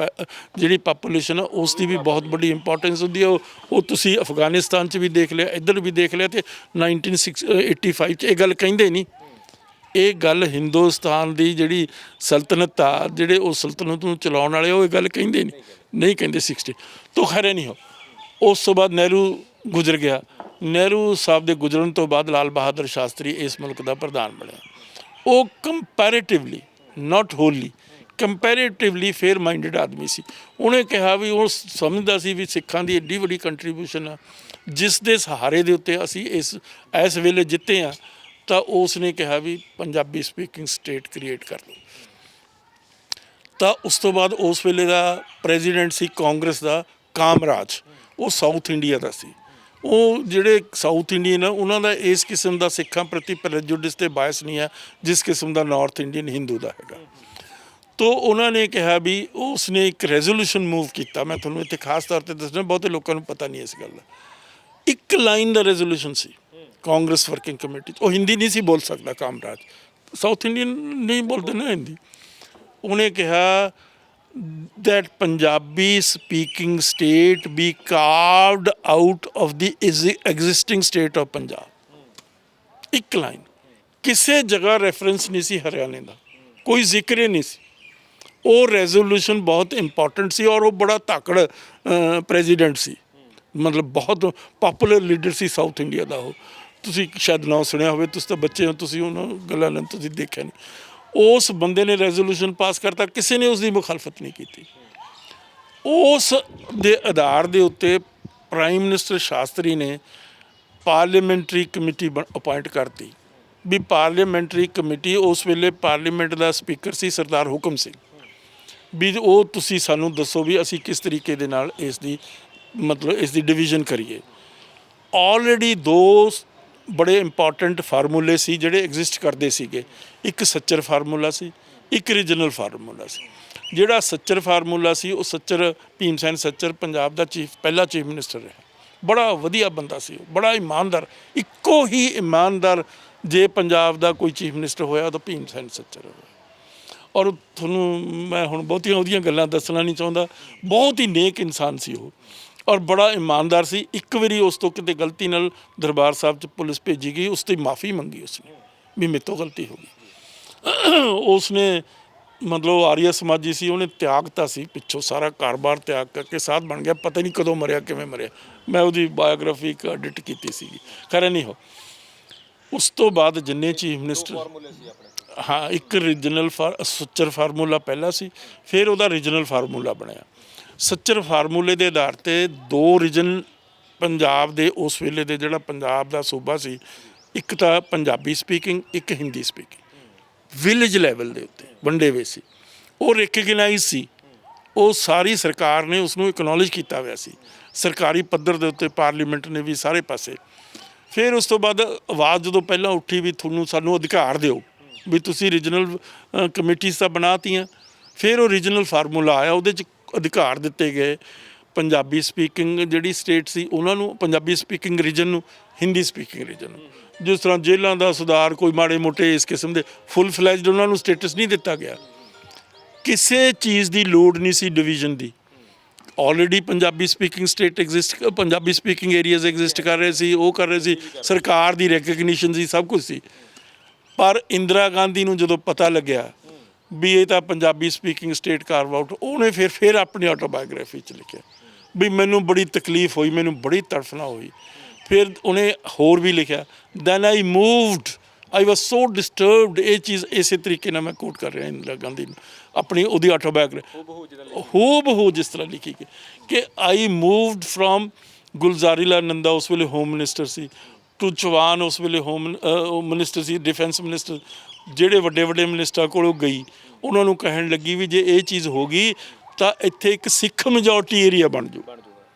ਜਿਹੜੀ ਪਾਪੂਲੇਸ਼ਨ ਆ ਉਸ ਦੀ ਵੀ ਬਹੁਤ ਵੱਡੀ ਇੰਪੋਰਟੈਂਸ ਹੁੰਦੀ ਹੈ। ਉਹ ਤੁਸੀਂ ਅਫਗਾਨਿਸਤਾਨ 'ਚ ਵੀ ਦੇਖ ਲਿਆ, ਇੱਧਰ ਵੀ ਦੇਖ ਲਿਆ, ਅਤੇ 1985 'ਚ ਇਹ ਗੱਲ ਕਹਿੰਦੇ ਨਹੀਂ। ਇਹ ਗੱਲ ਹਿੰਦੁਸਤਾਨ ਦੀ ਜਿਹੜੀ ਸਲਤਨਤ ਆ, ਜਿਹੜੇ ਉਹ ਸਲਤਨਤ ਨੂੰ ਚਲਾਉਣ ਵਾਲੇ, ਉਹ ਇਹ ਗੱਲ ਕਹਿੰਦੇ ਨਹੀਂ ਕਹਿੰਦੇ 60 ਤੋਂ। ਖੈਰ ਨਹੀਂ ਹੋ। ਉਸ ਤੋਂ ਬਾਅਦ ਨਹਿਰੂ ਗੁਜ਼ਰ ਗਿਆ। ਨਹਿਰੂ ਸਾਹਿਬ ਦੇ ਗੁਜ਼ਰਨ ਤੋਂ ਬਾਅਦ ਲਾਲ ਬਹਾਦਰ ਸ਼ਾਸਤਰੀ ਇਸ ਮੁਲਕ ਦਾ ਪ੍ਰਧਾਨ ਬਣਿਆ। ਉਹ ਕੰਪੈਰੇਟਿਵਲੀ, ਨਾਟ ਹੋਲੀ, ਕੰਪੈਰੇਟਿਵਲੀ ਫੇਅਰ ਮਾਈਂਡਡ ਆਦਮੀ ਸੀ। ਉਹਨੇ ਕਿਹਾ ਵੀ ਉਹ ਸਮਝਦਾ ਸੀ ਵੀ ਸਿੱਖਾਂ ਦੀ ਐਡੀ ਵੱਡੀ ਕੰਟਰੀਬਿਊਸ਼ਨ ਆ, ਜਿਸ ਦੇ ਸਹਾਰੇ ਦੇ ਉੱਤੇ ਅਸੀਂ ਇਸ ਵੇਲੇ ਜਿੱਤੇ ਹਾਂ। ਤਾਂ ਉਸ ਨੇ ਕਿਹਾ ਵੀ ਪੰਜਾਬੀ ਸਪੀਕਿੰਗ ਸਟੇਟ ਕ੍ਰੀਏਟ ਕਰ ਲਓ। ਤਾਂ ਉਸ ਤੋਂ ਬਾਅਦ ਉਸ ਵੇਲੇ ਦਾ ਪ੍ਰੈਜ਼ੀਡੈਂਟ ਸੀ ਕਾਂਗਰਸ ਦਾ ਕਾਮਰਾਜ, ਉਹ ਸਾਊਥ ਇੰਡੀਆ ਦਾ ਸੀ। ਉਹ ਜਿਹੜੇ ਸਾਊਥ ਇੰਡੀਅਨ ਆ, ਉਹਨਾਂ ਦਾ ਇਸ ਕਿਸਮ ਦਾ ਸਿੱਖਾਂ ਪ੍ਰਤੀ ਪ੍ਰੈਜੁਡਿਸ ਤੇ ਬਾਇਸ ਨਹੀਂ ਹੈ ਜਿਸ ਕਿਸਮ ਦਾ ਨਾਰਥ ਇੰਡੀਅਨ ਹਿੰਦੂ ਦਾ ਹੈਗਾ। ਤੋ ਉਹਨਾਂ ਨੇ ਕਿਹਾ ਵੀ ਉਸ ਨੇ ਇੱਕ ਰੈਜ਼ੋਲੂਸ਼ਨ ਮੂਵ ਕੀਤਾ। ਮੈਂ ਤੁਹਾਨੂੰ ਇੱਥੇ ਖਾਸ ਤੌਰ 'ਤੇ ਦੱਸਣਾ, ਬਹੁਤੇ ਲੋਕਾਂ ਨੂੰ ਪਤਾ ਨਹੀਂ ਇਸ ਗੱਲ ਦਾ। ਇੱਕ ਲਾਈਨ ਦਾ ਰੈਜ਼ੋਲੂਸ਼ਨ ਸੀ ਕਾਂਗਰਸ ਵਰਕਿੰਗ ਕਮੇਟੀ 'ਚ। ਉਹ ਹਿੰਦੀ ਨਹੀਂ ਸੀ ਬੋਲ ਸਕਦਾ ਕਾਮਰਾਜ, ਸਾਊਥ ਇੰਡੀਅਨ ਨਹੀਂ ਬੋਲਦੇ ਨਾ ਹਿੰਦੀ। ਉਹਨੇ ਕਿਹਾ that Punjabi speaking state be carved out of the existing state of Punjab। ਇੱਕ ਲਾਈਨ, ਕਿਸੇ ਜਗ੍ਹਾ ਰੈਫਰੈਂਸ ਨਹੀਂ ਸੀ ਹਰਿਆਣੇ ਦਾ, ਕੋਈ ਜ਼ਿਕਰ ਹੀ ਨਹੀਂ ਸੀ। ਉਹ ਰੈਜ਼ੋਲੂਸ਼ਨ ਬਹੁਤ ਇੰਪੋਰਟੈਂਟ ਸੀ ਔਰ ਉਹ ਬੜਾ ਧਾਕੜ ਪ੍ਰੈਜ਼ੀਡੈਂਟ ਸੀ, ਮਤਲਬ ਬਹੁਤ ਪਾਪੂਲਰ ਲੀਡਰ ਸੀ ਸਾਊਥ ਇੰਡੀਆ ਦਾ ਉਹ। ਤੁਸੀਂ ਸ਼ਾਇਦ ਨਾ ਸੁਣਿਆ ਹੋਵੇ, ਤੁਸੀਂ ਤਾਂ ਬੱਚੇ ਹੋ, ਤੁਸੀਂ ਉਹਨਾਂ ਗੱਲਾਂ ਨੂੰ ਤੁਸੀਂ ਦੇਖਿਆ ਨਹੀਂ। ਉਸ ਬੰਦੇ ਨੇ ਰੈਜ਼ੋਲੂਸ਼ਨ ਪਾਸ ਕਰਤਾ, ਕਿਸੇ ਨੇ ਉਸ ਦੀ ਮੁਖਾਲਫਤ ਨਹੀਂ ਕੀਤੀ। ਉਸ ਦੇ ਆਧਾਰ ਦੇ ਉੱਤੇ ਪ੍ਰਾਈਮ ਮਿਨਿਸਟਰ ਸ਼ਾਸਤਰੀ ਨੇ ਪਾਰਲੀਮੈਂਟਰੀ ਕਮੇਟੀ ਅਪਾਇੰਟ ਕਰਤੀ ਵੀ ਪਾਰਲੀਮੈਂਟਰੀ ਕਮੇਟੀ, ਉਸ ਵੇਲੇ ਪਾਰਲੀਮੈਂਟ ਦਾ ਸਪੀਕਰ ਸੀ ਸਰਦਾਰ ਹੁਕਮ ਸਿੰਘ, ਵੀ ਉਹ ਤੁਸੀਂ ਸਾਨੂੰ ਦੱਸੋ ਵੀ ਅਸੀਂ ਕਿਸ ਤਰੀਕੇ ਦੇ ਨਾਲ ਇਸ ਦੀ ਮਤਲਬ ਇਸ ਦੀ ਡਿਵੀਜ਼ਨ ਕਰੀਏ। ਆਲਰੇਡੀ ਦੋ ਬੜੇ ਇੰਪੋਰਟੈਂਟ ਫਾਰਮੂਲੇ ਸੀ ਜਿਹੜੇ ਐਗਜ਼ਿਸਟ ਕਰਦੇ ਸੀਗੇ, ਇੱਕ ਸੱਚਰ ਫਾਰਮੂਲਾ ਸੀ, ਇੱਕ ਰੀਜਨਲ ਫਾਰਮੂਲਾ ਸੀ। ਜਿਹੜਾ ਸੱਚਰ ਫਾਰਮੂਲਾ ਸੀ ਉਹ ਸੱਚਰ ਭੀਮ ਸੈਨ ਸੱਚਰ ਪੰਜਾਬ ਦਾ ਪਹਿਲਾ ਚੀਫ ਮਿਨਿਸਟਰ ਰਿਹਾ, ਬੜਾ ਵਧੀਆ ਬੰਦਾ ਸੀ, ਬੜਾ ਇਮਾਨਦਾਰ, ਇੱਕੋ ਹੀ ਇਮਾਨਦਾਰ ਜੇ ਪੰਜਾਬ ਦਾ ਕੋਈ ਚੀਫ ਮਿਨਿਸਟਰ ਹੋਇਆ ਤਾਂ ਭੀਮ ਸੈਨ ਸੱਚਰ ਹੋਇਆ। ਔਰ ਤੁਹਾਨੂੰ ਮੈਂ ਹੁਣ ਬਹੁਤੀਆਂ ਉਹਦੀਆਂ ਗੱਲਾਂ ਦੱਸਣਾ ਨਹੀਂ ਚਾਹੁੰਦਾ, ਬਹੁਤ ਹੀ ਨੇਕ ਇਨਸਾਨ ਸੀ ਉਹ ਔਰ ਬੜਾ ਇਮਾਨਦਾਰ ਸੀ। ਇੱਕ ਵਾਰੀ ਉਸ ਤੋਂ ਕਿਤੇ ਗਲਤੀ ਨਾਲ ਦਰਬਾਰ ਸਾਹਿਬ 'ਚ ਪੁਲਿਸ ਭੇਜੀ ਗਈ, ਉਸ ਦੀ ਮਾफ़ੀ ਮੰਗੀ ਉਸਨੇ ਵੀ ਮੇਰੇ ਤੋਂ ਗਲਤੀ ਹੋ ਗਈ। ਉਸਨੇ ਮਤਲਬ ਆਰੀਆ ਸਮਾਜੀ ਸੀ, ਉਹਨੇ ਤਿਆਗਤਾ ਸੀ ਪਿੱਛੋਂ, ਸਾਰਾ ਕਾਰੋਬਾਰ ਤਿਆਗ ਕਰਕੇ ਸਾਧ ਬਣ ਗਿਆ, ਪਤਾ ਨਹੀਂ ਕਦੋਂ ਮਰਿਆ ਕਿਵੇਂ ਮਰਿਆ। ਮੈਂ ਉਹਦੀ ਬਾਇਓਗ੍ਰਾਫੀ ਇੱਕ ਐਡਿਟ ਕੀਤੀ ਸੀਗੀ, ਖੈਰ ਨਹੀਂ ਹੋ। ਉਸ ਤੋਂ ਬਾਅਦ ਜਿੰਨੇ ਚੀਫ ਮਿਨਿਸਟਰ, ਹਾਂ, ਇੱਕ ਰੀਜਨਲ ਸੱਚਰ ਫਾਰਮੂਲਾ ਪਹਿਲਾ ਸੀ, ਫਿਰ ਉਹਦਾ ਰੀਜਨਲ ਫਾਰਮੂਲਾ ਬਣਿਆ। ਸੱਚਰ ਫਾਰਮੂਲੇ ਦੇ ਆਧਾਰ 'ਤੇ ਦੋ ਰੀਜਨ ਪੰਜਾਬ ਦੇ ਉਸ ਵੇਲੇ ਦੇ ਜਿਹੜਾ ਪੰਜਾਬ ਦਾ ਸੂਬਾ ਸੀ, ਇੱਕ ਤਾਂ ਪੰਜਾਬੀ ਸਪੀਕਿੰਗ, ਇੱਕ ਹਿੰਦੀ ਸਪੀਕਿੰਗ, ਵਿਲੇਜ ਲੈਵਲ ਦੇ ਉੱਤੇ ਵੰਡੇ ਹੋਏ ਸੀ। ਉਹ ਰਿਕਗਨਾਈਜ਼ ਸੀ, ਉਹ ਸਾਰੀ ਸਰਕਾਰ ਨੇ ਉਸ ਨੂੰ ਇਕਨੋਲੇਜ ਕੀਤਾ ਹੋਇਆ ਸੀ, ਸਰਕਾਰੀ ਪੱਧਰ ਦੇ ਉੱਤੇ ਪਾਰਲੀਮੈਂਟ ਨੇ ਵੀ ਸਾਰੇ ਪਾਸੇ। ਫਿਰ ਉਸ ਤੋਂ ਬਾਅਦ ਆਵਾਜ਼ ਜਦੋਂ ਪਹਿਲਾਂ ਉੱਠੀ ਵੀ ਤੁਹਾਨੂੰ ਸਾਨੂੰ ਅਧਿਕਾਰ ਦਿਓ ਵੀ ਤੁਸੀਂ ਰੀਜਨਲ ਕਮੇਟੀਜ਼ ਤਾਂ ਬਣਾਤੀਆਂ, ਫਿਰ ਉਹ ਰੀਜਨਲ ਫਾਰਮੂਲਾ ਆਇਆ, ਉਹਦੇ 'ਚ ਅਧਿਕਾਰ ਦਿੱਤੇ ਗਏ ਪੰਜਾਬੀ ਸਪੀਕਿੰਗ ਜਿਹੜੀ ਸਟੇਟ ਸੀ ਉਹਨਾਂ ਨੂੰ, ਪੰਜਾਬੀ ਸਪੀਕਿੰਗ ਰੀਜਨ ਨੂੰ, ਹਿੰਦੀ ਸਪੀਕਿੰਗ ਰੀਜਨ ਨੂੰ। ਜਿਸ ਤਰ੍ਹਾਂ ਜੇਲ੍ਹਾਂ ਦਾ ਸੁਧਾਰ, ਕੋਈ ਮਾੜੇ ਮੋਟੇ ਇਸ ਕਿਸਮ ਦੇ ਫੁੱਲ ਫਲੈਜਡ ਉਹਨਾਂ ਨੂੰ ਸਟੇਟਸ ਨਹੀਂ ਦਿੱਤਾ ਗਿਆ। ਕਿਸੇ ਚੀਜ਼ ਦੀ ਲੋੜ ਨਹੀਂ ਸੀ ਡਿਵੀਜ਼ਨ ਦੀ, already Punjabi speaking state exist, Punjabi speaking areas exist ਕਰ ਰਹੇ ਸੀ, ਉਹ ਕਰ ਰਹੇ ਸੀ, ਸਰਕਾਰ ਦੀ ਰੈਕਗਨੀਸ਼ਨ ਸੀ, ਸਭ ਕੁਝ ਸੀ। ਪਰ ਇੰਦਰਾ ਗਾਂਧੀ ਨੂੰ ਜਦੋਂ ਪਤਾ ਲੱਗਿਆ ਵੀ ਇਹ ਤਾਂ ਪੰਜਾਬੀ ਸਪੀਕਿੰਗ ਸਟੇਟ ਕਾਰਵ ਆਊਟ, ਉਹਨੇ ਫਿਰ ਆਪਣੀ ਆਟੋਬਾਇਓਗ੍ਰਾਫੀ 'ਚ ਲਿਖਿਆ ਵੀ ਮੈਨੂੰ ਬੜੀ ਤਕਲੀਫ ਹੋਈ, ਮੈਨੂੰ ਬੜੀ ਤੜਫਨਾ ਹੋਈ। ਫਿਰ ਉਹਨੇ ਹੋਰ ਵੀ ਲਿਖਿਆ, then I moved, I was so disturbed. ਇਹ ਚੀਜ਼ ਇਸੇ ਤਰੀਕੇ ਨਾਲ ਮੈਂ ਕੋਟ ਕਰ ਰਿਹਾ ਇੰਦਰਾ ਗਾਂਧੀ ਨੂੰ, ਆਪਣੀ ਉਹਦੀ ਆਟੋਬਾਇਓਗ੍ਰਾਫੀ ਹੂ ਬਹੂ ਜਿਸ ਤਰ੍ਹਾਂ ਲਿਖੀ ਕਿ I moved from Gulzarilal Nanda, ਉਸ ਵੇਲੇ ਹੋਮ ਮਿਨਿਸਟਰ ਸੀ, ਟੂ ਚੌਹਾਨ, ਉਸ ਵੇਲੇ ਹੋਮ ਮਿਨਿਸਟਰ ਸੀ, ਡਿਫੈਂਸ ਮਿਨਿਸਟਰ। ਜਿਹੜੇ ਵੱਡੇ ਵੱਡੇ ਮਿਨਿਸਟਰਾਂ ਕੋਲੋਂ ਗਈ, ਉਹਨਾਂ ਨੂੰ ਕਹਿਣ ਲੱਗੀ ਵੀ ਜੇ ਇਹ ਚੀਜ਼ ਹੋ ਗਈ ਤਾਂ ਇੱਥੇ ਇੱਕ ਸਿੱਖ ਮੈਜੋਰਟੀ ਏਰੀਆ ਬਣ ਜਾਊ।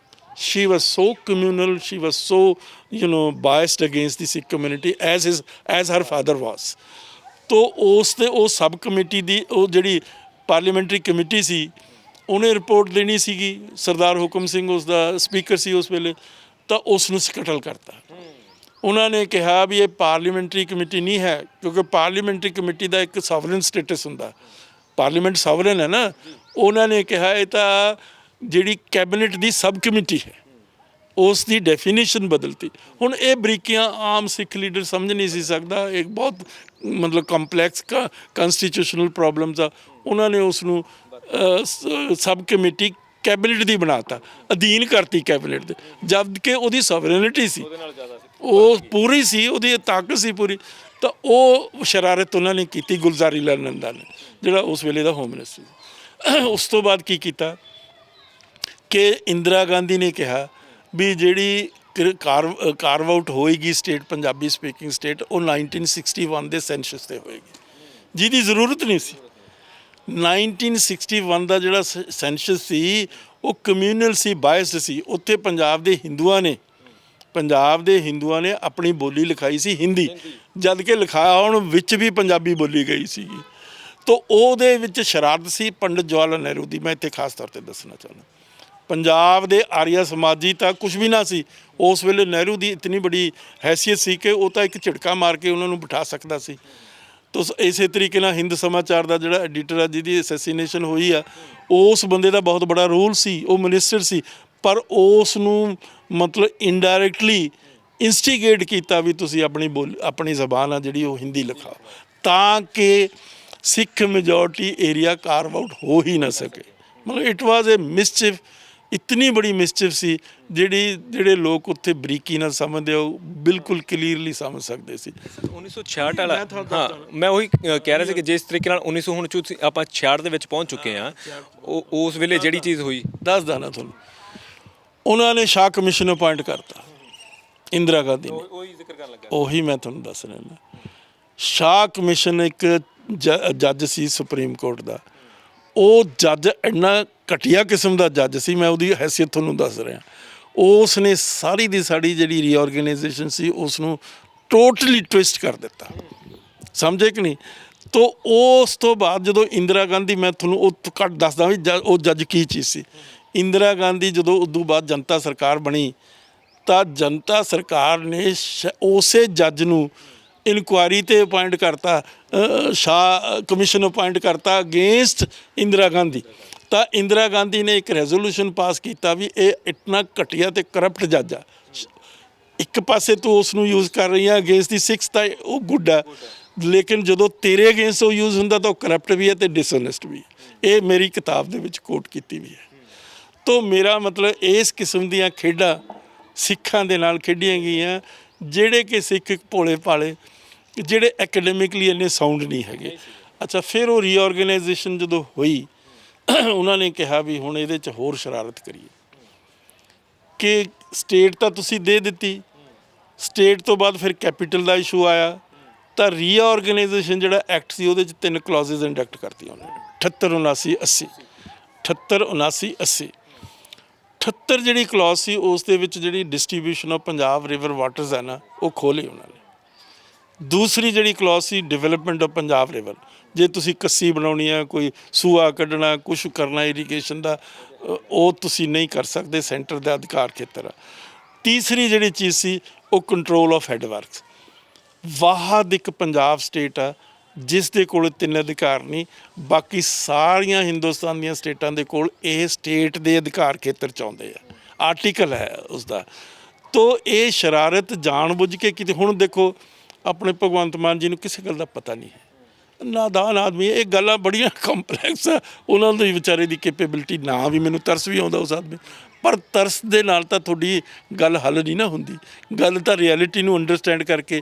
She was so communal, she was so biased against the Sikh community as her father was. तो ਉਸ ਤੇ ਉਹ ਸਬ ਕਮੇਟੀ ਦੀ ਉਹ ਜਿਹੜੀ ਪਾਰਲੀਮੈਂਟਰੀ ਕਮੇਟੀ ਸੀ ਉਹਨੇ ਰਿਪੋਰਟ ਦੇਣੀ ਸੀਗੀ, ਸਰਦਾਰ ਹੁਕਮ ਸਿੰਘ ਉਸ ਦਾ ਸਪੀਕਰ ਸੀ ਉਸ ਵੇਲੇ, ਤਾਂ ਉਸ ਨੂੰ ਸਕਟਲ ਕਰਤਾ। ਉਹਨਾਂ ਨੇ ਕਿਹਾ ਵੀ ਇਹ ਪਾਰਲੀਮੈਂਟਰੀ ਕਮੇਟੀ ਨਹੀਂ ਹੈ, ਕਿਉਂਕਿ ਪਾਰਲੀਮੈਂਟਰੀ ਕਮੇਟੀ ਦਾ ਇੱਕ ਸੋਵਰਨ ਸਟੇਟਸ ਹੁੰਦਾ, ਪਾਰਲੀਮੈਂਟ ਸੋਵਰਨ ਹੈ ਨਾ। ਉਹਨਾਂ ਨੇ ਕਿਹਾ ਇਹ ਤਾਂ ਜਿਹੜੀ ਕੈਬਨਿਟ ਦੀ ਸਬ ਕਮੇਟੀ ਹੈ, ਉਸ ਦੀ ਡੈਫੀਨੇਸ਼ਨ ਬਦਲਤੀ। ਹੁਣ ਇਹ ਬਰੀਕੀਆਂ ਆਮ ਸਿੱਖ ਲੀਡਰ ਸਮਝ ਨਹੀਂ ਸੀ ਸਕਦਾ, ਇੱਕ ਬਹੁਤ ਮਤਲਬ ਕੰਪਲੈਕਸ ਕੰਸਟੀਟਿਊਸ਼ਨਲ ਪ੍ਰੋਬਲਮਸ ਆ। ਉਹਨਾਂ ਨੇ ਉਸ ਨੂੰ ਸਬ ਕਮੇਟੀ ਕੈਬਨਿਟ ਦੀ ਬਣਾਤਾ, ਅਧੀਨ ਕਰਤੀ ਕੈਬਨਿਟ ਦੇ, ਜਦ ਕਿ ਉਹਦੀ ਸੋਵਰਨਿਟੀ ਸੀ, ਉਹ ਪੂਰੀ ਸੀ, ਉਹਦੀ ਤਾਕਤ ਸੀ ਪੂਰੀ। ਤਾਂ ਉਹ ਸ਼ਰਾਰਤ ਉਹਨਾਂ ਨੇ ਕੀਤੀ ਗੁਲਜ਼ਾਰੀਲਾਲ ਨੰਦਾ ਨੇ, ਜਿਹੜਾ ਉਸ ਵੇਲੇ ਦਾ ਹੋਮ ਮਿਨਿਸਟਰ ਸੀ। ਉਸ ਤੋਂ ਬਾਅਦ ਕੀ ਕੀਤਾ ਕਿ ਇੰਦਰਾ ਗਾਂਧੀ ਨੇ ਕਿਹਾ ਵੀ ਜਿਹੜੀ ਕਾਰਵ ਆਊਟ ਹੋਏਗੀ ਸਟੇਟ, ਪੰਜਾਬੀ ਸਪੀਕਿੰਗ ਸਟੇਟ, ਉਹ 1961 ਦੇ ਸੈਂਸਸ 'ਤੇ ਹੋਏਗੀ, ਜਿਹਦੀ ਜ਼ਰੂਰਤ ਨਹੀਂ ਸੀ। 1961 ਦਾ ਜਿਹੜਾ ਸੈਂਸਸ ਸੀ ਉਹ ਕਮਿਊਨਲ ਸੀ, ਬਾਇਸਡ ਸੀ। ਉੱਥੇ ਪੰਜਾਬ ਦੇ ਹਿੰਦੂਆਂ ਨੇ ਆਪਣੀ ਬੋਲੀ ਲਿਖਾਈ ਸੀ ਹਿੰਦੀ, ਜਦ ਕਿ ਲਿਖਾਉਣ ਵਿੱਚ ਵੀ ਪੰਜਾਬੀ ਬੋਲੀ ਗਈ ਸੀਗੀ। ਤਾਂ ਉਹਦੇ ਵਿੱਚ ਸ਼ਰਾਰਤ ਸੀ ਪੰਡਿਤ ਜਵਾਹਰ ਲਾਲ ਨਹਿਰੂ ਦੀ, ਮੈਂ ਇੱਥੇ ਖਾਸ ਤੌਰ 'ਤੇ ਦੱਸਣਾ ਚਾਹੁੰਦਾ। ਪੰਜਾਬ ਦੇ ਆਰੀਆ ਸਮਾਜੀ ਤਾਂ ਕੁਛ ਵੀ ਨਾ ਸੀ ਉਸ ਵੇਲੇ। ਨਹਿਰੂ ਦੀ ਇਤਨੀ ਬੜੀ ਹੈਸੀਅਤ ਸੀ ਕਿ ਉਹ ਤਾਂ ਇੱਕ ਝਟਕਾ ਮਾਰ ਕੇ ਉਹਨਾਂ ਨੂੰ ਬਿਠਾ ਸਕਦਾ ਸੀ। ਤਾਂ ਇਸੇ ਤਰੀਕੇ ਨਾਲ ਹਿੰਦ ਸਮਾਚਾਰ ਦਾ ਜਿਹੜਾ ਐਡੀਟਰ ਆ ਜਿਹਦੀ ਅਸੈਸੀਨੇਸ਼ਨ ਹੋਈ ਆ, ਉਸ ਬੰਦੇ ਦਾ ਬਹੁਤ ਬੜਾ ਰੋਲ ਸੀ, ਉਹ ਮਿਨਿਸਟਰ ਸੀ, ਪਰ ਉਸ ਨੂੰ ਮਤਲਬ ਇਨਡਾਇਰੈਕਟਲੀ ਇੰਸਟੀਗੇਟ ਕੀਤਾ ਵੀ ਤੁਸੀਂ ਆਪਣੀ ਜ਼ਬਾਨ ਆ ਜਿਹੜੀ ਉਹ ਹਿੰਦੀ ਲਿਖਾਓ, ਤਾਂ ਕਿ ਸਿੱਖ ਮੈਜੋਰਟੀ ਏਰੀਆ ਕਾਰਵ ਆਊਟ ਹੋ ਹੀ ਨਾ ਸਕੇ। ਮਤਲਬ ਇਟ ਵਾਜ਼ ਏ ਮਿਸਚੀਫ ਇਤਨੀ ਬੜੀ ਮਿਸਚਿਫ ਸੀ ਜਿਹੜੇ ਲੋਕ ਉੱਥੇ ਬਰੀਕੀ ਨਾਲ ਸਮਝਦੇ ਉਹ ਬਿਲਕੁਲ ਕਲੀਅਰਲੀ ਸਮਝ ਸਕਦੇ ਸੀ। 1966 ਵਾਲਾ ਹਾਂ, ਮੈਂ ਉਹੀ ਕਹਿ ਰਿਹਾ ਸੀ ਕਿ ਜਿਸ ਤਰੀਕੇ ਨਾਲ 1900 ਹੁਣ ਚ ਆਪਾਂ 66 ਦੇ ਵਿੱਚ ਪਹੁੰਚ ਚੁੱਕੇ ਹਾਂ, ਉਸ ਵੇਲੇ ਜਿਹੜੀ ਚੀਜ਼ ਹੋਈ ਦੱਸਦਾ ਨਾ ਤੁਹਾਨੂੰ, ਉਹਨਾਂ ਨੇ ਸ਼ਾਹ ਕਮਿਸ਼ਨ ਅਪਾਇੰਟ ਕਰਤਾ ਇੰਦਰਾ ਗਾਂਧੀ ਨੇ, ਉਹੀ ਜ਼ਿਕਰ ਕਰਨ ਲੱਗਾ। ਉਹੀ ਮੈਂ ਤੁਹਾਨੂੰ ਦੱਸ ਰਿਹਾ। ਸ਼ਾਹ ਕਮਿਸ਼ਨ ਇੱਕ ਜੱਜ ਸੀ ਸੁਪਰੀਮ ਕੋਰਟ ਦਾ, ਉਹ ਜੱਜ ਇੰਨਾ ਘਟੀਆ ਕਿਸਮ ਦਾ ਜੱਜ ਸੀ, ਮੈਂ ਉਹਦੀ ਹੈਸੀਅਤ ਤੁਹਾਨੂੰ ਦੱਸ ਰਿਹਾ। ਉਸ ਨੇ ਸਾਰੀ ਦੀ ਸਾਡੀ ਜਿਹੜੀ ਰੀਆਰਗੇਨਾਈਜੇਸ਼ਨ ਸੀ ਉਸ ਨੂੰ ਟੋਟਲੀ ਟਵਿਸਟ ਕਰ ਦਿੱਤਾ, ਸਮਝੇ ਕਿ ਨਹੀਂ। ਤੋ ਉਸ ਤੋਂ ਬਾਅਦ ਜਦੋਂ ਇੰਦਰਾ ਗਾਂਧੀ, ਮੈਂ ਤੁਹਾਨੂੰ ਉਹ ਘੱਟ ਦੱਸਦਾ ਵੀ ਉਹ ਜੱਜ ਕੀ ਚੀਜ਼ ਸੀ। ਇੰਦਰਾ ਗਾਂਧੀ ਜਦੋਂ ਉਦੋਂ ਬਾਅਦ ਜਨਤਾ ਸਰਕਾਰ ਬਣੀ ਤਾਂ ਜਨਤਾ ਸਰਕਾਰ ਨੇ ਉਸੇ ਜੱਜ ਨੂੰ ਇਨਕੁਆਇਰੀ 'ਤੇ ਅਪਾਇੰਟ ਕਰਤਾ, ਸ਼ਾਹ ਕਮਿਸ਼ਨ ਅਪਾਇੰਟ ਕਰਤਾ ਅਗੇਂਸਟ ਇੰਦਰਾ ਗਾਂਧੀ। ਤਾਂ ਇੰਦਰਾ ਗਾਂਧੀ ਨੇ ਇੱਕ ਰੈਜ਼ੋਲੂਸ਼ਨ ਪਾਸ ਕੀਤਾ ਵੀ ਇਹ ਇਤਨਾ ਘਟੀਆ ਤੇ ਕਰਪਟ ਜੱਜ ਆ, ਇੱਕ ਪਾਸੇ ਤੂੰ ਉਸ ਨੂੰ ਯੂਜ਼ ਕਰ ਰਹੀ ਆ ਅਗੇਂਸਟ ਦੀ ਸਿਕਸ, ਤਾਂ ਉਹ ਗੁੱਡ ਆ, ਲੇਕਿਨ ਜਦੋਂ ਤੇਰੇ ਅਗੇਂਸਟ ਉਹ ਯੂਜ਼ ਹੁੰਦਾ ਤਾਂ ਉਹ ਕਰਪਟ ਵੀ ਹੈ ਤੇ ਡਿਸਓਨੈਸਟ ਵੀ ਹੈ। ਇਹ ਮੇਰੀ ਕਿਤਾਬ ਦੇ ਵਿੱਚ ਕੋਟ ਕੀਤੀ ਵੀ ਹੈ। ਤੋ ਮੇਰਾ ਮਤਲਬ ਇਸ ਕਿਸਮ ਦੀਆਂ ਖੇਡਾਂ ਸਿੱਖਾਂ ਦੇ ਨਾਲ ਖੇਡੀਆਂ ਗਈਆਂ, ਜਿਹੜੇ ਕਿ ਸਿੱਖ ਭੋਲੇ ਭਾਲੇ, ਜਿਹੜੇ ਐਕੈਡਮਿਕਲੀ ਇੰਨੇ ਸਾਊਂਡ ਨਹੀਂ ਹੈਗੇ। ਅੱਛਾ, ਫਿਰ ਉਹ ਰੀਆਰਗੇਨਾਈਜੇਸ਼ਨ ਜਦੋਂ ਹੋਈ, ਉਹਨਾਂ ਨੇ ਕਿਹਾ ਵੀ ਹੁਣ ਇਹਦੇ 'ਚ ਹੋਰ ਸ਼ਰਾਰਤ ਕਰੀਏ ਕਿ ਸਟੇਟ ਤਾਂ ਤੁਸੀਂ ਦੇ ਦਿੱਤੀ, ਸਟੇਟ ਤੋਂ ਬਾਅਦ ਫਿਰ ਕੈਪੀਟਲ ਦਾ ਇਸ਼ੂ ਆਇਆ, ਤਾਂ ਰੀਆਰਗੇਨਾਈਜੇਸ਼ਨ ਜਿਹੜਾ ਐਕਟ ਸੀ ਉਹਦੇ 'ਚ 3 ਕਲੌਜ਼ਸ ਇੰਡਕਟ ਕਰਤੀਆਂ ਉਹਨਾਂ ਨੇ, 78 79 80 78 79 80। 78 ਜਿਹੜੀ ਕਲੌਜ਼ ਸੀ ਉਸ ਦੇ ਵਿੱਚ ਜਿਹੜੀ distribution of Punjab river waters ਹੈ ਨਾ, ਉਹ ਖੋਲ੍ਹੇ ਉਹਨਾਂ ਨੇ। ਦੂਸਰੀ ਜਿਹੜੀ ਕਲੌਜ਼ ਸੀ ਡਿਵੈਲਪਮੈਂਟ ਆਫ ਪੰਜਾਬ ਰਿਵਰ, ਜੇ ਤੁਸੀਂ ਕੱਸੀ ਬਣਾਉਣੀ ਆ, ਕੋਈ ਸੂਆ ਕੱਢਣਾ, ਕੁਛ ਕਰਨਾ ਇਰੀਗੇਸ਼ਨ ਦਾ, ਉਹ ਤੁਸੀਂ ਨਹੀਂ ਕਰ ਸਕਦੇ, ਸੈਂਟਰ ਦਾ ਅਧਿਕਾਰ ਖੇਤਰ ਆ। ਤੀਸਰੀ ਜਿਹੜੀ ਚੀਜ਼ ਸੀ ਉਹ ਕੰਟਰੋਲ ਆਫ ਹੈਡਵਰਕਸ। ਵਾਹਦ ਇੱਕ ਪੰਜਾਬ ਸਟੇਟ ਆ ਜਿਸ ਦੇ ਕੋਲ 3 ਅਧਿਕਾਰ ਨਹੀਂ, ਬਾਕੀ ਸਾਰੀਆਂ ਹਿੰਦੁਸਤਾਨ ਦੀਆਂ ਸਟੇਟਾਂ ਦੇ ਕੋਲ ਇਹ ਸਟੇਟ ਦੇ ਅਧਿਕਾਰ ਖੇਤਰ 'ਚ ਆਉਂਦੇ ਆ, ਆਰਟੀਕਲ ਹੈ ਉਸਦਾ। ਤੋ ਇਹ ਸ਼ਰਾਰਤ ਜਾਣ ਬੁੱਝ ਕੇ ਕਿਤੇ, ਹੁਣ ਦੇਖੋ ਆਪਣੇ ਭਗਵੰਤ ਮਾਨ ਜੀ ਨੂੰ ਕਿਸੇ ਗੱਲ ਦਾ ਪਤਾ ਨਹੀਂ ਹੈ, ਨਾਦਾਨ ਆਦਮੀ। ਇਹ ਗੱਲਾਂ ਬੜੀਆਂ ਕੰਪਲੈਕਸ ਆ, ਉਹਨਾਂ ਦੀ ਵਿਚਾਰੇ ਦੀ ਕੈਪੇਬਿਲਿਟੀ ਨਾ ਵੀ, ਮੈਨੂੰ ਤਰਸ ਵੀ ਆਉਂਦਾ ਉਸ ਆਦਮੀ, ਪਰ ਤਰਸ ਦੇ ਨਾਲ ਤਾਂ ਤੁਹਾਡੀ ਗੱਲ ਹੱਲ ਨਹੀਂ ਨਾ ਹੁੰਦੀ, ਗੱਲ ਤਾਂ ਰਿਐਲਿਟੀ ਨੂੰ ਅੰਡਰਸਟੈਂਡ ਕਰਕੇ।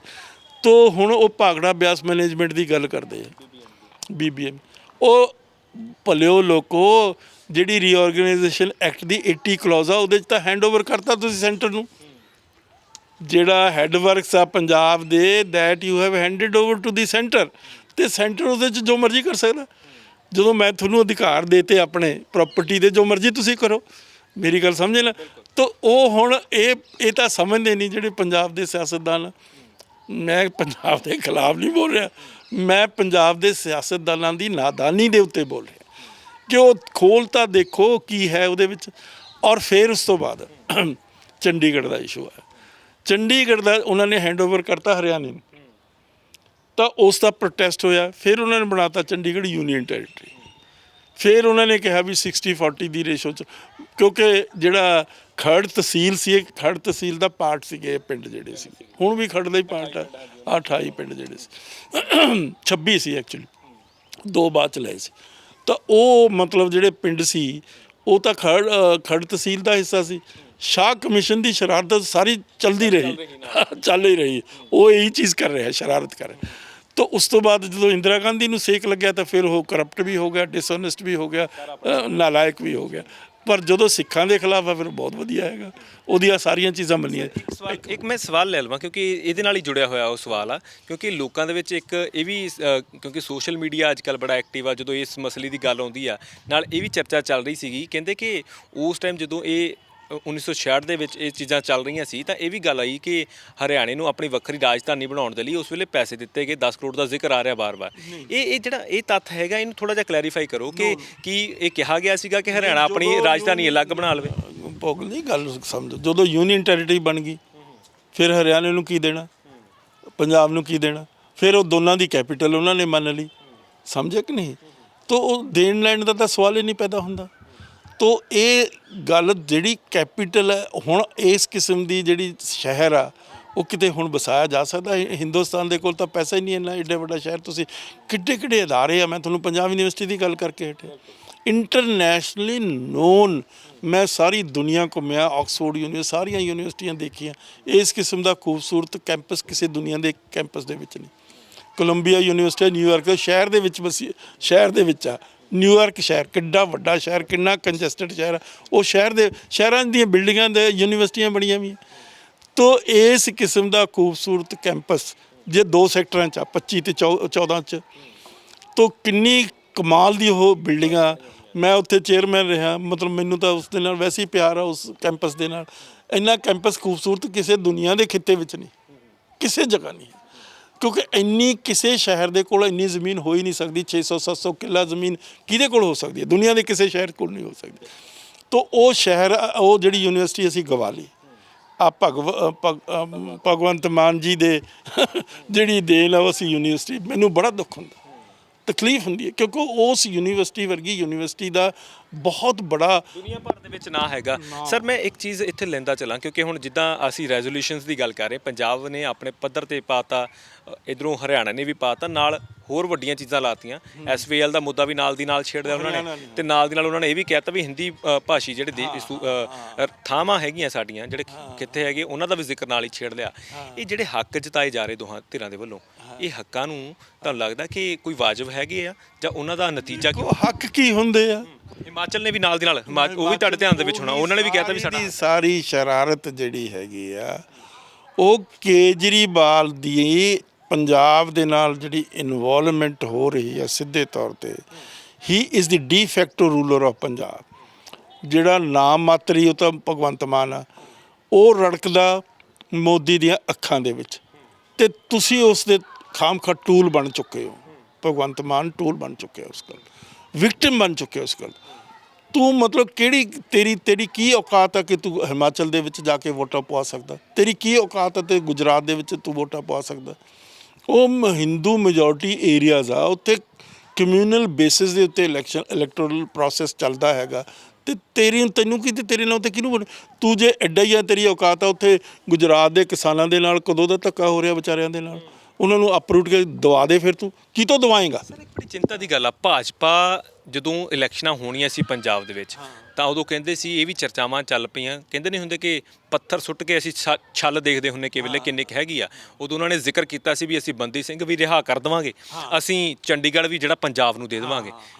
ਤੋ ਹੁਣ ਉਹ ਭਾਗੜਾ ਬਿਆਸ ਮੈਨੇਜਮੈਂਟ ਦੀ ਗੱਲ ਕਰਦੇ ਆ, BBM। ਉਹ ਭਲਿਓ ਲੋਕੋ, ਜਿਹੜੀ ਰੀਆਰਗੇਨਾਈਜੇਸ਼ਨ ਐਕਟ ਦੀ 80 ਕਲੌਜ਼ ਆ ਉਹਦੇ 'ਚ ਤਾਂ ਹੈਂਡਓਵਰ ਕਰਤਾ ਤੁਸੀਂ ਸੈਂਟਰ ਨੂੰ, ਜਿਹੜਾ ਹੈਡ ਵਰਕਸ ਆ ਪੰਜਾਬ ਦੇ, that you have handed over to the centre, ਅਤੇ ਸੈਂਟਰ ਉਹਦੇ 'ਚ ਜੋ ਮਰਜ਼ੀ ਕਰ ਸਕਦਾ। ਜਦੋਂ ਮੈਂ ਤੁਹਾਨੂੰ ਅਧਿਕਾਰ ਦੇਤੇ ਆਪਣੇ ਪ੍ਰਾਪਰਟੀ ਦੇ, ਜੋ ਮਰਜ਼ੀ ਤੁਸੀਂ ਕਰੋ, ਮੇਰੀ ਗੱਲ ਸਮਝੇ ਨਾ। ਤਾਂ ਉਹ ਹੁਣ ਇਹ ਤਾਂ ਸਮਝਦੇ ਨਹੀਂ ਜਿਹੜੇ ਪੰਜਾਬ ਦੇ ਸਿਆਸਤਦਾਨ। ਮੈਂ ਪੰਜਾਬ ਦੇ ਖਿਲਾਫ ਨਹੀਂ ਬੋਲ ਰਿਹਾ, ਮੈਂ ਪੰਜਾਬ ਦੇ ਸਿਆਸਤਦਾਨਾਂ ਦੀ ਨਾਦਾਨੀ ਦੇ ਉੱਤੇ ਬੋਲ ਰਿਹਾ ਕਿ ਉਹ ਖੋਲ੍ਹ ਤਾਂ ਦੇਖੋ ਕੀ ਹੈ ਉਹਦੇ ਵਿੱਚ। ਔਰ ਫਿਰ ਉਸ ਤੋਂ ਬਾਅਦ ਚੰਡੀਗੜ੍ਹ ਦਾ ਇਸ਼ੂ ਹੈ। ਚੰਡੀਗੜ੍ਹ ਦਾ ਉਹਨਾਂ ਨੇ ਹੈਂਡਓਵਰ ਕਰਤਾ ਹਰਿਆਣੇ ਨੂੰ, ਤਾਂ ਉਸ ਦਾ ਪ੍ਰੋਟੈਸਟ ਹੋਇਆ। ਫਿਰ ਉਹਨਾਂ ਨੇ ਬਣਾਤਾ ਚੰਡੀਗੜ੍ਹ ਯੂਨੀਅਨ ਟੈਰੀਟਰੀ। ਫਿਰ ਉਹਨਾਂ ਨੇ ਕਿਹਾ ਵੀ 60-40 ਦੀ ਰੇਸ਼ੋ 'ਚ, ਕਿਉਂਕਿ ਜਿਹੜਾ ਖਰੜ ਤਹਿਸੀਲ ਸੀ, ਇਹ ਖਰੜ ਤਹਿਸੀਲ ਦਾ ਪਾਰਟ ਸੀਗੇ ਇਹ ਪਿੰਡ ਜਿਹੜੇ ਸੀਗੇ, ਹੁਣ ਵੀ ਖਰੜ ਦਾ ਹੀ ਪਾਰਟ ਆ। 28 ਪਿੰਡ ਜਿਹੜੇ ਸੀ, 26 ਸੀ ਐਕਚੁਅਲੀ, 2 ਬਾਅਦ 'ਚ ਲਏ ਸੀ। ਤਾਂ ਉਹ ਮਤਲਬ ਜਿਹੜੇ ਪਿੰਡ ਸੀ ਉਹ ਤਾਂ ਖਰੜ ਤਹਿਸੀਲ ਦਾ ਹਿੱਸਾ ਸੀ। ਸ਼ਾਹ ਕਮਿਸ਼ਨ ਦੀ ਸ਼ਰਾਰਤ ਸਾਰੀ ਚੱਲਦੀ ਰਹੀ, ਚੱਲ ਹੀ ਰਹੀ, ਉਹ ਇਹੀ ਚੀਜ਼ ਕਰ ਰਿਹਾ, ਸ਼ਰਾਰਤ ਕਰ ਰਿਹਾ। ਤਾਂ ਉਸ ਤੋਂ ਬਾਅਦ ਜਦੋਂ ਇੰਦਰਾ ਗਾਂਧੀ ਨੂੰ ਸੇਕ ਲੱਗਿਆ ਤਾਂ ਫਿਰ ਉਹ ਕਰਪਟ ਵੀ ਹੋ ਗਿਆ, ਡਿਸਓਨੈਸਟ ਵੀ ਹੋ ਗਿਆ, ਨਾਲਾਇਕ ਵੀ ਹੋ ਗਿਆ। ਪਰ ਜਦੋਂ ਸਿੱਖਾਂ ਦੇ ਖਿਲਾਫ ਆ ਫਿਰ ਬਹੁਤ ਵਧੀਆ ਹੈਗਾ, ਉਹਦੀਆਂ ਸਾਰੀਆਂ ਚੀਜ਼ਾਂ ਮੰਨੀਆਂ। ਇੱਕ ਮੈਂ ਸਵਾਲ ਲੈ ਲਵਾਂ, ਕਿਉਂਕਿ ਇਹਦੇ ਨਾਲ ਹੀ ਜੁੜਿਆ ਹੋਇਆ ਉਹ ਸਵਾਲ ਆ, ਕਿਉਂਕਿ ਲੋਕਾਂ ਦੇ ਵਿੱਚ ਇੱਕ ਇਹ ਵੀ, ਕਿਉਂਕਿ ਸੋਸ਼ਲ ਮੀਡੀਆ ਅੱਜ ਕੱਲ੍ਹ ਬੜਾ ਐਕਟਿਵ ਆ, ਜਦੋਂ ਇਸ ਮਸਲੇ ਦੀ ਗੱਲ ਆਉਂਦੀ ਆ, ਨਾਲ ਇਹ ਵੀ ਚਰਚਾ ਚੱਲ ਰਹੀ ਸੀਗੀ। ਕਹਿੰਦੇ ਕਿ ਉਸ ਟਾਈਮ ਜਦੋਂ ਇਹ 1966 ਦੇ ਵਿੱਚ ਇਹ ਚੀਜ਼ਾਂ ਚੱਲ ਰਹੀਆਂ ਸੀ, ਤਾਂ ਇਹ ਵੀ ਗੱਲ ਆਈ ਕਿ ਹਰਿਆਣੇ ਨੂੰ ਆਪਣੀ ਵੱਖਰੀ ਰਾਜਧਾਨੀ ਬਣਾਉਣ ਦੇ ਲਈ ਉਸ ਵੇਲੇ ਪੈਸੇ ਦਿੱਤੇ ਗਏ, 10 ਕਰੋੜ ਦਾ ਜ਼ਿਕਰ ਆ ਰਿਹਾ ਬਾਰ-ਬਾਰ। ਇਹ ਜਿਹੜਾ ਇਹ ਤੱਥ ਹੈਗਾ, ਇਹਨੂੰ ਥੋੜ੍ਹਾ ਜਿਹਾ ਕਲੈਰੀਫਾਈ ਕਰੋ ਕਿ ਕੀ ਇਹ ਕਿਹਾ ਗਿਆ ਸੀਗਾ ਕਿ ਹਰਿਆਣਾ ਆਪਣੀ ਰਾਜਧਾਨੀ ਅਲੱਗ ਬਣਾ ਲਵੇ? ਭੋਗਲ ਦੀ ਗੱਲ ਸਮਝੋ, ਜਦੋਂ ਯੂਨੀਅਨ ਟੈਰੀਟਰੀ ਬਣ ਗਈ ਫਿਰ ਹਰਿਆਣੇ ਨੂੰ ਕੀ ਦੇਣਾ, ਪੰਜਾਬ ਨੂੰ ਕੀ ਦੇਣਾ? ਫਿਰ ਉਹ ਦੋਨਾਂ ਦੀ ਕੈਪੀਟਲ ਉਹਨਾਂ ਨੇ ਮੰਨ ਲਈ, ਸਮਝੇ ਕਿ ਨਹੀਂ? ਤਾਂ ਉਹ ਦੇਣ ਲੈਣ ਦਾ ਤਾਂ ਸਵਾਲ ਹੀ ਨਹੀਂ ਪੈਦਾ ਹੁੰਦਾ। ਤੋ ਇਹ ਗੱਲ ਜਿਹੜੀ ਕੈਪੀਟਲ ਹੈ, ਹੁਣ ਇਸ ਕਿਸਮ ਦੀ ਜਿਹੜੀ ਸ਼ਹਿਰ ਆ ਉਹ ਕਿਤੇ ਹੁਣ ਵਸਾਇਆ ਜਾ ਸਕਦਾ? ਹਿੰਦੁਸਤਾਨ ਦੇ ਕੋਲ ਤਾਂ ਪੈਸਾ ਹੀ ਨਹੀਂ ਇੰਨਾ, ਏਡਾ ਵੱਡਾ ਸ਼ਹਿਰ। ਤੁਸੀਂ ਕਿੱਡੇ ਕਿੱਡੇ ਅਦਾਰੇ ਆ, ਮੈਂ ਤੁਹਾਨੂੰ ਪੰਜਾਬ ਯੂਨੀਵਰਸਿਟੀ ਦੀ ਗੱਲ ਕਰਕੇ ਹਟਿਆ, ਇੰਟਰਨੈਸ਼ਨਲੀ ਨੋਨ। ਮੈਂ ਸਾਰੀ ਦੁਨੀਆ ਘੁੰਮਿਆ, ਆਕਸਫੋਰਡ ਯੂਨੀਵਰਸਿਟੀ, ਸਾਰੀਆਂ ਯੂਨੀਵਰਸਿਟੀਆਂ ਦੇਖੀਆਂ। ਇਸ ਕਿਸਮ ਦਾ ਖੂਬਸੂਰਤ ਕੈਂਪਸ ਕਿਸੇ ਦੁਨੀਆ ਦੇ ਕੈਂਪਸ ਦੇ ਵਿੱਚ ਨਹੀਂ। ਕੋਲੰਬੀਆ ਯੂਨੀਵਰਸਿਟੀ ਨਿਊਯਾਰਕ ਦੇ ਸ਼ਹਿਰ ਦੇ ਵਿੱਚ ਸ਼ਹਿਰ ਦੇ ਵਿੱਚ ਆ। ਨਿਊਯਾਰਕ ਸ਼ਹਿਰ ਕਿੱਡਾ ਵੱਡਾ ਸ਼ਹਿਰ, ਕਿੰਨਾ ਕੰਜਸਟਡ ਸ਼ਹਿਰ ਆ। ਉਹ ਸ਼ਹਿਰਾਂ ਦੀਆਂ ਬਿਲਡਿੰਗਾਂ ਦੇ ਯੂਨੀਵਰਸਿਟੀਆਂ ਬਣੀਆਂ ਵੀ। ਤੋ ਇਸ ਕਿਸਮ ਦਾ ਖੂਬਸੂਰਤ ਕੈਂਪਸ ਜੇ 2 ਸੈਕਟਰਾਂ 'ਚ ਆ, 25 ਤੇ 14 'ਚ, ਤੋ ਕਿੰਨੀ ਕਮਾਲ ਦੀ ਉਹ ਬਿਲਡਿੰਗਾਂ। ਮੈਂ ਉੱਥੇ ਚੇਅਰਮੈਨ ਰਿਹਾ, ਮਤਲਬ ਮੈਨੂੰ ਤਾਂ ਉਸ ਦੇ ਨਾਲ ਵੈਸੇ ਹੀ ਪਿਆਰ ਆ, ਉਸ ਕੈਂਪਸ ਦੇ ਨਾਲ। ਇੰਨਾ ਕੈਂਪਸ ਖੂਬਸੂਰਤ ਕਿਸੇ ਦੁਨੀਆ ਦੇ ਖਿੱਤੇ ਵਿੱਚ ਨਹੀਂ, ਕਿਸੇ ਜਗ੍ਹਾ ਨਹੀਂ। ਕਿਉਂਕਿ ਇੰਨੀ ਕਿਸੇ ਸ਼ਹਿਰ ਦੇ ਕੋਲ ਇੰਨੀ ਜ਼ਮੀਨ ਹੋ ਹੀ ਨਹੀਂ ਸਕਦੀ। 600-700 ਕਿੱਲਾ ਜ਼ਮੀਨ ਕਿਹਦੇ ਕੋਲ ਹੋ ਸਕਦੀ ਹੈ? ਦੁਨੀਆ ਦੇ ਕਿਸੇ ਸ਼ਹਿਰ ਕੋਲ ਨਹੀਂ ਹੋ ਸਕਦੀ। ਤੋ ਉਹ ਸ਼ਹਿਰ, ਉਹ ਜਿਹੜੀ ਯੂਨੀਵਰਸਿਟੀ ਅਸੀਂ ਗਵਾ ਲਈ। ਆ ਭਗਵੰਤ ਮਾਨ ਜੀ ਦੇ ਜਿਹੜੀ ਦੇਣ ਆ, ਅਸੀਂ ਯੂਨੀਵਰਸਿਟੀ, ਮੈਨੂੰ ਬੜਾ ਦੁੱਖ ਹੁੰਦਾ, ਤਕਲੀਫ ਹੁੰਦੀ ਹੈ, ਕਿਉਂਕਿ ਉਸ ਯੂਨੀਵਰਸਿਟੀ ਵਰਗੀ ਯੂਨੀਵਰਸਿਟੀ ਦਾ ਬਹੁਤ ਬੜਾ ਦੁਨੀਆ ਭਰ ਦੇ ਵਿੱਚ ਨਾ ਹੈਗਾ। ਸਰ ਮੈਂ ਇੱਕ ਚੀਜ਼ ਇੱਥੇ ਲੈਂਦਾ ਚੱਲਾਂ, ਕਿਉਂਕਿ ਹੁਣ ਜਿੱਦਾਂ ਅਸੀਂ ਰੈਜ਼ੋਲੂਸ਼ਨਸ ਦੀ ਗੱਲ ਕਰ ਰਹੇ, ਪੰਜਾਬ ਨੇ ਆਪਣੇ ਪੱਧਰ ਤੇ ਪਾਤਾ, ਇਧਰੋਂ ਹਰਿਆਣਾ ਨੇ ਵੀ ਪਾਤਾ, ਨਾਲ ਹੋਰ ਵੱਡੀਆਂ ਚੀਜ਼ਾਂ ਲਾਤੀਆਂ। SVL ਦਾ ਮੁੱਦਾ ਵੀ ਨਾਲ ਦੀ ਨਾਲ ਛੇੜਦਾ ਉਹਨਾਂ ਨੇ, ਤੇ ਨਾਲ ਦੀ ਨਾਲ ਉਹਨਾਂ ਨੇ ਇਹ ਵੀ ਕਹਿਤਾ ਵੀ ਹਿੰਦੀ ਭਾਸ਼ੀ ਜਿਹੜੇ ਥਾਵਾਂ ਹੈਗੀਆਂ ਸਾਡੀਆਂ, ਜਿਹੜੇ ਕਿੱਥੇ ਹੈਗੇ, ਉਹਨਾਂ ਦਾ ਵੀ ਜ਼ਿਕਰ ਨਾਲ ਹੀ ਛੇੜ ਲਿਆ। ਇਹ ਜਿਹੜੇ ਹੱਕ ਜਤਾਏ ਜਾ ਰਹੇ ਦੋਹਾਂ ਧਿਰਾਂ ਦੇ ਵੱਲੋਂ, ਇਹ ਹੱਕਾਂ ਨੂੰ ਤੁਹਾਨੂੰ ਲੱਗਦਾ ਕਿ ਕੋਈ ਵਾਜਬ ਹੈਗੇ ਆ, ਜਾਂ ਉਹਨਾਂ ਦਾ ਨਤੀਜਾ ਕੀ? ਹੱਕ ਕੀ ਹੁੰਦੇ ਆ? ਹਿਮਾਚਲ ਨੇ ਵੀ ਨਾਲ ਦੀ ਨਾਲ, ਉਹ ਵੀ ਤੁਹਾਡੇ ਧਿਆਨ ਦੇ ਵਿੱਚ ਹੋਣਾ, ਉਹਨਾਂ ਨੇ ਵੀ ਕਹਿਤਾ ਵੀ ਸਾਡਾ ਸਾਰੀ ਸ਼ਰਾਰਤ ਜਿਹੜੀ ਹੈਗੀ ਆ, ਉਹ ਕੇਜਰੀਵਾਲ ਦੀ ਪੰਜਾਬ ਦੇ ਨਾਲ ਜਿਹੜੀ ਇਨਵੋਲਵਮੈਂਟ ਹੋ ਰਹੀ ਹੈ ਸਿੱਧੇ ਤੌਰ ਤੇ। He is the de facto ruler of Punjab. ਜਿਹੜਾ ਨਾਮ ਮਾਤਰੀ ਉਹ ਤਾਂ ਭਗਵੰਤ ਮਾਨ ਆ, ਉਹ ਰੜਕਦਾ ਮੋਦੀ ਦੀਆਂ ਅੱਖਾਂ ਦੇ ਵਿੱਚ, ਤੇ ਤੁਸੀਂ ਉਸ ਦੇ ਖਾਮਖਾ ਟੂਲ ਬਣ ਚੁੱਕੇ ਹੋ। ਭਗਵੰਤ ਮਾਨ ਟੂਲ ਬਣ ਚੁੱਕੇ ਉਸ ਗੱਲ, ਵਿਕਟਿਮ ਬਣ ਚੁੱਕੇ ਉਸ ਗੱਲ। ਤੂੰ ਮਤਲਬ ਕਿਹੜੀ ਤੇਰੀ ਕੀ ਔਕਾਤ ਆ ਕਿ ਤੂੰ ਹਿਮਾਚਲ ਦੇ ਵਿੱਚ ਜਾ ਕੇ ਵੋਟਾਂ ਪਵਾ ਸਕਦਾ? ਤੇਰੀ ਕੀ ਔਕਾਤ ਆ ਤੇ ਗੁਜਰਾਤ ਦੇ ਵਿੱਚ ਤੂੰ ਵੋਟਾਂ ਪਵਾ ਸਕਦਾ? ਉਹ ਹਿੰਦੂ ਮੈਜੋਰਟੀ ਏਰੀਆਜ਼ ਆ, ਉੱਥੇ ਕਮਿਊਨਲ ਬੇਸਿਸ ਦੇ ਉੱਤੇ ਇਲੈਕਟੋਰਲ ਪ੍ਰੋਸੈਸ ਚੱਲਦਾ ਹੈਗਾ। ਤੇ ਤੈਨੂੰ ਕੀ, ਤੇ ਤੇਰੇ ਨਾਲ ਤੇ ਕਿਹਨੂੰ? ਤੂੰ ਜੇ ਐਡਾ ਹੀ ਆ, ਤੇਰੀ ਔਕਾਤ ਆ, ਉੱਥੇ ਗੁਜਰਾਤ ਦੇ ਕਿਸਾਨਾਂ ਦੇ ਨਾਲ ਕਦੋਂ ਦਾ ਧੱਕਾ ਹੋ ਰਿਹਾ ਵਿਚਾਰਿਆਂ ਦੇ ਨਾਲ, ਉਹਨਾਂ ਨੂੰ ਅਪਰੂਟ ਕੇ ਦਵਾ ਦੇ। ਫਿਰ ਤੂੰ ਕਿਤੋਂ ਦਵਾਏਂਗਾ? ਸਰ ਇੱਕ ਬੜੀ ਚਿੰਤਾ ਦੀ ਗੱਲ ਆ, ਭਾਜਪਾ ਜਦੋਂ ਇਲੈਕਸ਼ਨਾਂ ਹੋਣੀਆਂ ਸੀ ਪੰਜਾਬ ਦੇ ਵਿੱਚ, ਤਾਂ ਉਦੋਂ ਕਹਿੰਦੇ ਸੀ, ਇਹ ਵੀ ਚਰਚਾਵਾਂ ਚੱਲ ਪਈਆਂ, ਕਹਿੰਦੇ ਨਹੀਂ ਹੁੰਦੇ ਕਿ ਪੱਥਰ ਸੁੱਟ ਕੇ ਅਸੀਂ ਛੱਲ ਦੇਖਦੇ ਹੁੰਦੇ ਕਿ ਵੇਲੇ ਕਿੰਨੇ ਕੁ ਹੈਗੀ ਆ। ਉਦੋਂ ਉਹਨਾਂ ਨੇ ਜ਼ਿਕਰ ਕੀਤਾ ਸੀ ਵੀ ਅਸੀਂ ਬੰਦੀ ਸਿੰਘ ਵੀ ਰਿਹਾ ਕਰ ਦੇਵਾਂਗੇ, ਅਸੀਂ ਚੰਡੀਗੜ੍ਹ ਵੀ ਜਿਹੜਾ ਪੰਜਾਬ ਨੂੰ ਦੇ ਦੇਵਾਂਗੇ।